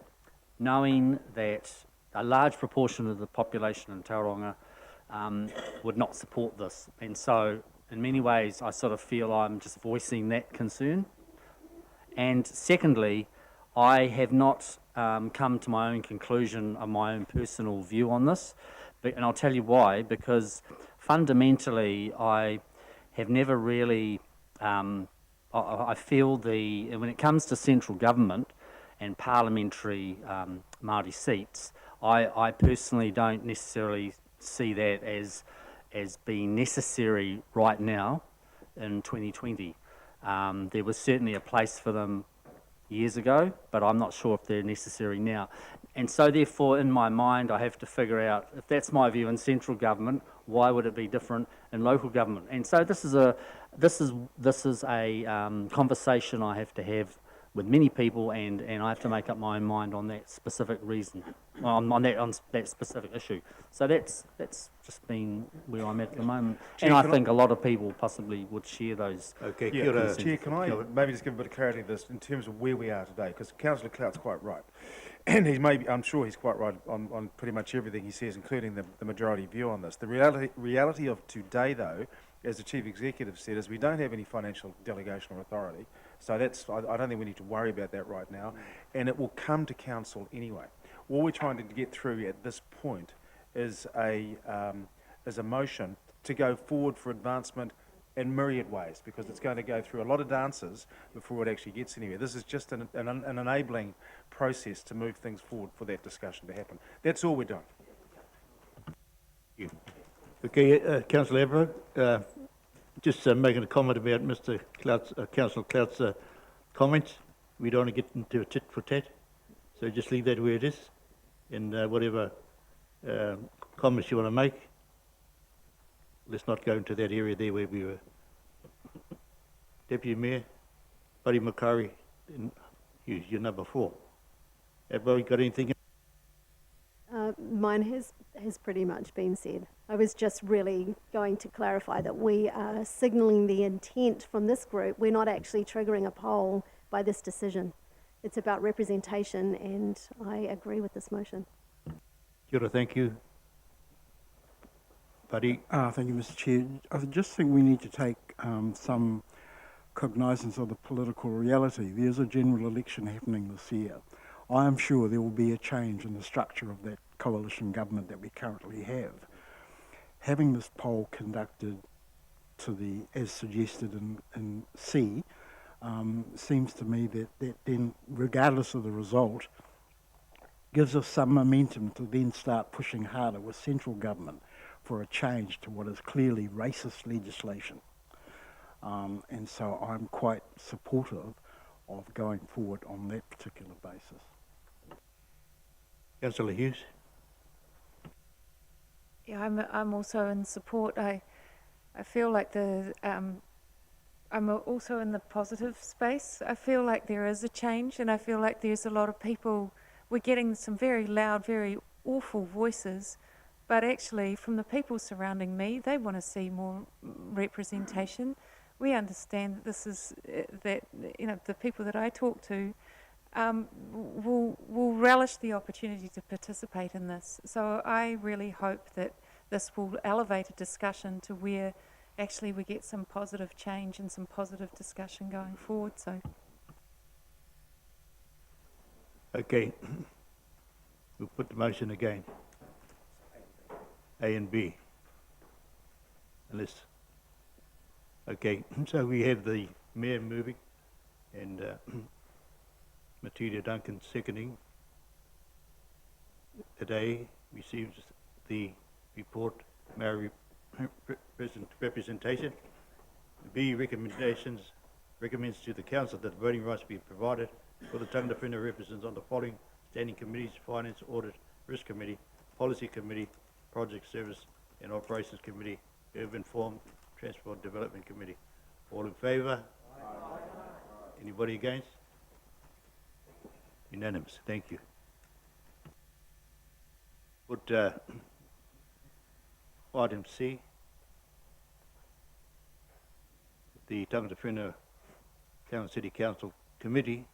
knowing that a large proportion of the population in Tauranga would not support this. And so, in many ways, I sort of feel I'm just voicing that concern. And secondly, I have not come to my own conclusion of my own personal view on this. And I'll tell you why, because fundamentally I have never really, I feel when it comes to central government and parliamentary Māori seats, I personally don't necessarily see that as being necessary right now in 2020. There was certainly a place for them years ago, but I'm not sure if they're necessary now. And so therefore, in my mind, I have to figure out, if that's my view in central government, why would it be different in local government? And so this is a conversation I have to have with many people, and I have to make up my own mind on that specific reason, on that specific issue. So that's just been where I'm at the moment, Chair, and I can think a lot of people possibly would share those. Okay, Yeah, kia ora. Chair, can I maybe just give a bit of clarity to this in terms of where we are today? Because Councillor Clout's quite right. And I'm sure he's quite right on pretty much everything he says, including the majority view on this. The reality of today, though, as the Chief Executive said, is we don't have any financial delegation or authority. So I don't think we need to worry about that right now. And it will come to Council anyway. All we're trying to get through at this point is a motion to go forward for advancement in myriad ways, because it's going to go through a lot of dances before it actually gets anywhere. This is just an enabling process to move things forward for that discussion to happen. That's all we're doing. Thank you. Okay, Councillor Everett, just making a comment about Mr. Clout's, Councillor Clout's comments. We don't want to get into a tit for tat, so just leave that where it is, and whatever comments you want to make, let's not go into that area there where we were. Deputy Mayor, Buddy Makari, you're number 4. Everybody got anything? Mine has pretty much been said. I was just really going to clarify that we are signalling the intent from this group. We're not actually triggering a poll by this decision. It's about representation, and I agree with this motion. Kia ora, thank you. Buddy? Thank you, Mr. Chair. I just think we need to take some cognizance of the political reality. There's a general election happening this year. I am sure there will be a change in the structure of that coalition government that we currently have. Having this poll conducted as suggested in C, seems to me that then, regardless of the result, gives us some momentum to then start pushing harder with central government for a change to what is clearly racist legislation. And so I'm quite supportive of going forward on that particular basis. Councillor Hughes? Yeah, I'm also in support. I feel like I'm also in the positive space. I feel like there is a change, and I feel like there's a lot of people. We're getting some very loud, very awful voices, but actually from the people surrounding me, they want to see more representation. We understand that this is that the people that I talk to will relish the opportunity to participate in this. So I really hope that this will elevate a discussion to where actually we get some positive change and some positive discussion going forward. So. Okay. We'll put the motion again. A and B. Unless. Okay, so we have the Mayor moving and Matilda Duncan seconding. Today receives the report, Mayor representation. B, recommends to the Council that voting rights be provided for the Tangata Whenua representatives on the following standing committees: Finance, Audit, Risk Committee, Policy Committee, Project Service and Operations Committee, Urban Form, Transport Development Committee. All in favour? Anybody against? Unanimous. Thank you. Put item C. The Tangata Whenua Town City Council Committee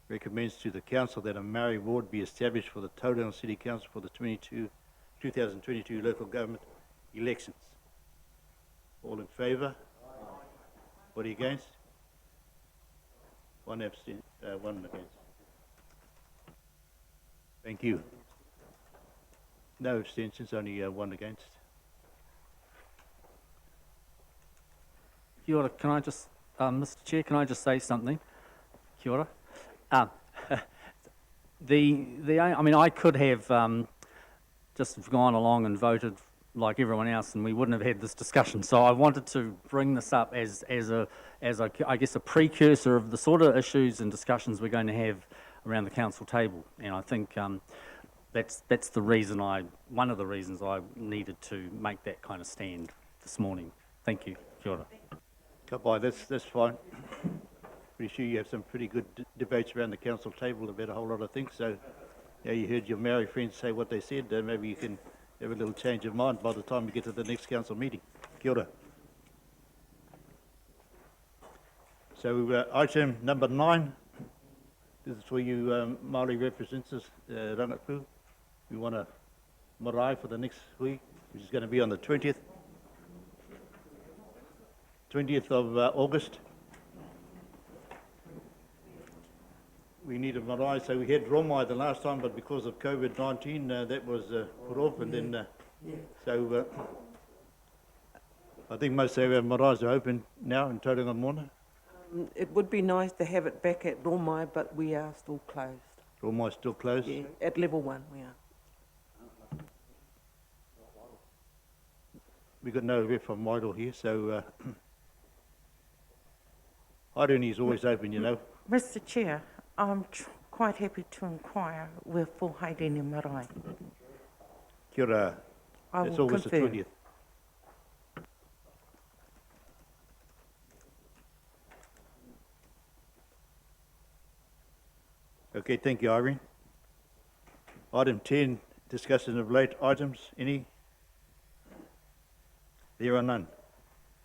recommends to the Council that a Maori ward be established for the Tauranga City Council for the 2022 local government elections. All in favour? Anybody against? One against. Thank you. No abstentions, only one against. Kia ora, can I just, Mr. Chair, can I just say something? Kia ora. I mean, I could have just gone along and voted like everyone else, and we wouldn't have had this discussion. So I wanted to bring this up as I guess a precursor of the sort of issues and discussions we're going to have around the council table. And I think that's the reason one of the reasons I needed to make that kind of stand this morning. Thank you. Kia ora. Goodbye. That's fine. pretty sure you have some pretty good debates around the council table about a whole lot of things. So, yeah, you heard your Maori friends say what they said. Maybe you can have a little change of mind by the time you get to the next council meeting. Kia ora. So, item number 9. This is for you Māori representatives, Rangapū. We want a marae for the next week, which is going to be on the 20th of August. We need a marae, so we had Romai the last time, but because of COVID-19, that was put off, and then so I think most of our maraes are open now in Tauranga Mona. It would be nice to have it back at Romai, but we are still closed. Romai's still closed? Yeah, at level 1 we are. We got no rep from Wairau here, so Hauruni's always open, you know. Mr. Chair, I'm quite happy to inquire with full Haidene Marae. Kia ora. I It's will August confirm. the 20th. Okay, thank you, Irene. Item 10, discussion of late items. Any? There are none.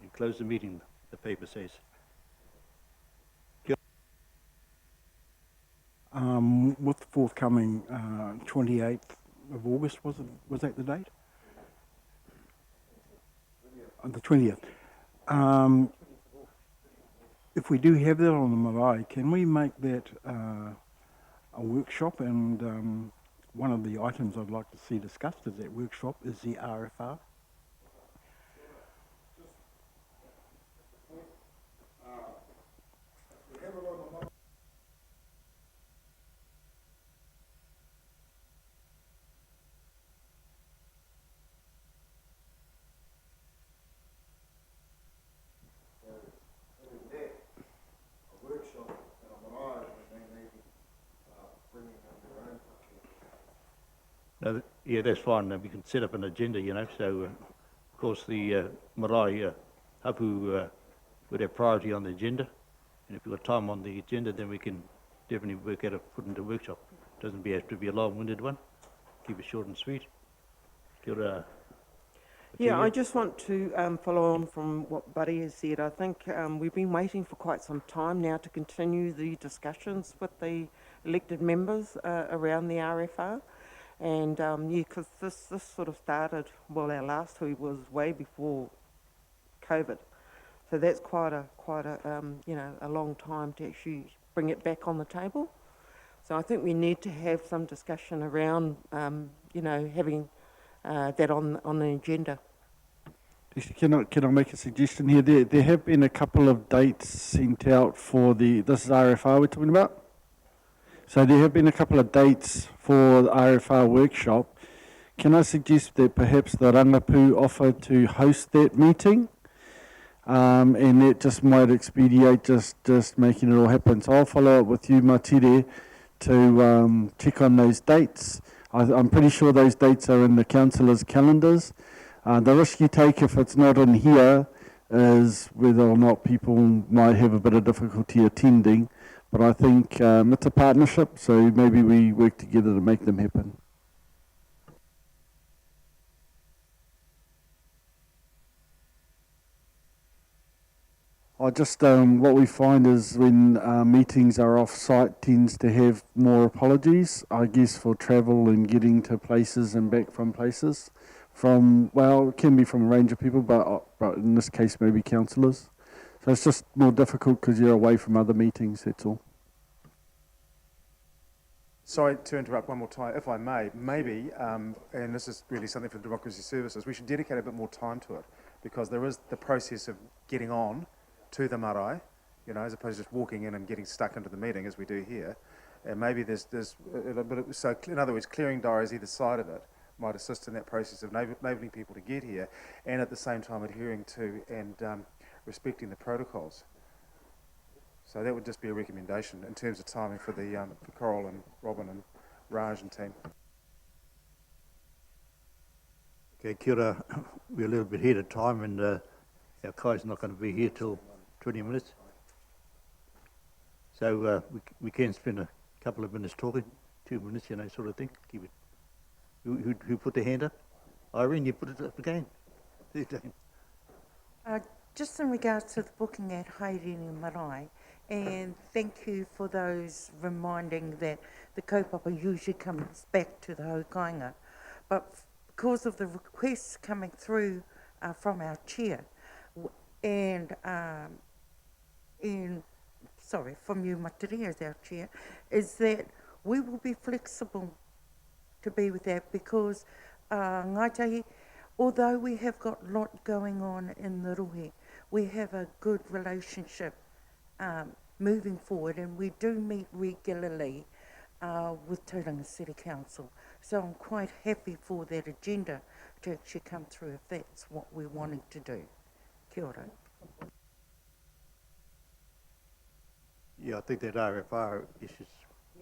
We close the meeting, the paper says. With the forthcoming 28th of August, was that the date? The 20th. If we do have that on the marae, can we make that a workshop? And one of the items I'd like to see discussed at that workshop is the RFR. No, yeah, that's fine. We can set up an agenda, you know. So, of course, the marae hapu would have priority on the agenda. And if we've got time on the agenda, then we can definitely work out a put into workshop. Doesn't have to be a long-winded one. Keep it short and sweet. Kia ora. Yeah, I just want to follow on from what Buddy has said. I think we've been waiting for quite some time now to continue the discussions with the elected members around the RFR. And yeah, because this sort of started, well, our last hui was way before COVID. So that's quite a you know, a long time to actually bring it back on the table. So I think we need to have some discussion around, you know, having that on the agenda. Can I make a suggestion here? There have been a couple of dates sent out for this is RFR we're talking about? So there have been a couple of dates for the RFR workshop. Can I suggest that perhaps the Rangapū offer to host that meeting? And that just might expedite just making it all happen. So I'll follow up with you, Matire, to check on those dates. I'm pretty sure those dates are in the councillors' calendars. The risk you take if it's not in here is whether or not people might have a bit of difficulty attending. But I think it's a partnership, so maybe we work together to make them happen. What we find is when meetings are off-site tends to have more apologies, I guess, for travel and getting to places and back from places. It can be from a range of people, but in this case maybe councillors. So it's just more difficult because you're away from other meetings, that's all. Sorry to interrupt one more time, if I may. Maybe, and this is really something for Democracy Services, we should dedicate a bit more time to it, because there is the process of getting on to the marae, you know, as opposed to just walking in and getting stuck into the meeting as we do here. And maybe there's a bit of, so in other words, clearing diaries either side of it might assist in that process of enabling people to get here, and at the same time adhering to and respecting the protocols. So that would just be a recommendation in terms of timing for the for Coral and Robin and Raj and team. Okay, kia ora. We're a little bit ahead of time, and our Kai's not going to be here till 20 minutes. So we can spend a couple of minutes talking, 2 minutes, you know, sort of thing. Keep it. Who put their hand up? Irene, you put it up again. Just in regards to the booking at Haerini Marae, and thank you for those reminding that the kaupapa usually comes back to the haukainga. But because of the requests coming through from our chair, and from you, Matiri, as our chair, is that we will be flexible to be with that because Ngāi Tahi, although we have got a lot going on in the Ruhi, we have a good relationship moving forward, and we do meet regularly with Tauranga City Council. So I'm quite happy for that agenda to actually come through if that's what we're wanting to do. Kia ora. Yeah, I think that RFR issue is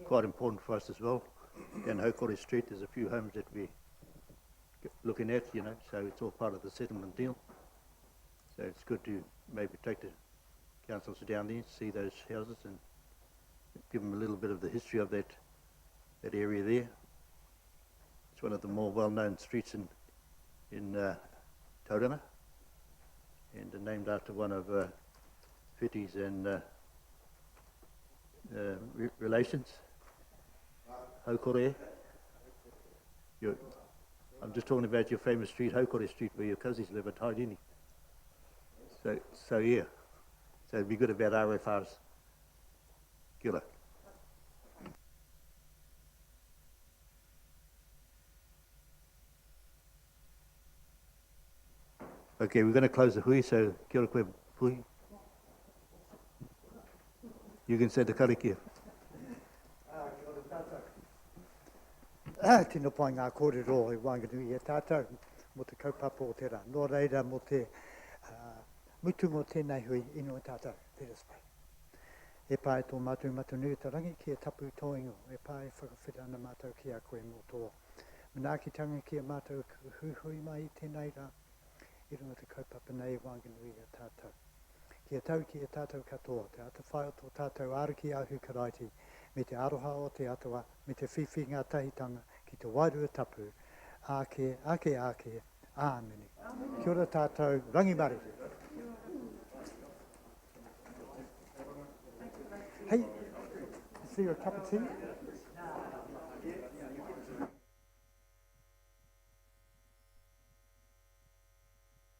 quite important for us as well. Down Hokore Street, there's a few homes that we're looking at, you know, so it's all part of the settlement deal. So it's good to maybe take the councils down there, see those houses and give them a little bit of the history of that area there. It's one of the more well-known streets in Tauranga, and named after one of Whiti's and relations, Hokore. I'm just talking about your famous street, Hokore Street, where your cousins live at Haerini. So yeah. So it'd be good about RFRs. Kia ora. Okay, we're going to close the hui, so kia ora koe hui. You can say the karakia. Tino pai ngā kōrero i Wanganui e tātou mo te kaupapa o te rā. Nō reira mo te mutu mo tēnei hui ino e tātou. Pēras pai. E pai tō mātou matunui tarangi ki e tapu tōingo. E pai whakawhira ana mātou ki a koe mo tō. Manaakitanga ki a mātou hui mai i tēnei rā. I runga te kaupapa nei Wanganui e tātou. Ki a tau ki a tātou katoa, te ata whai o tō tātou ariki ahu karaiti, me te aroha o te atua, me te whiwhi ngā tahitanga, ki te wairua tapu, āke, āmeni. Kia ora tātou, rangimari. Hey, is there a cup of tea?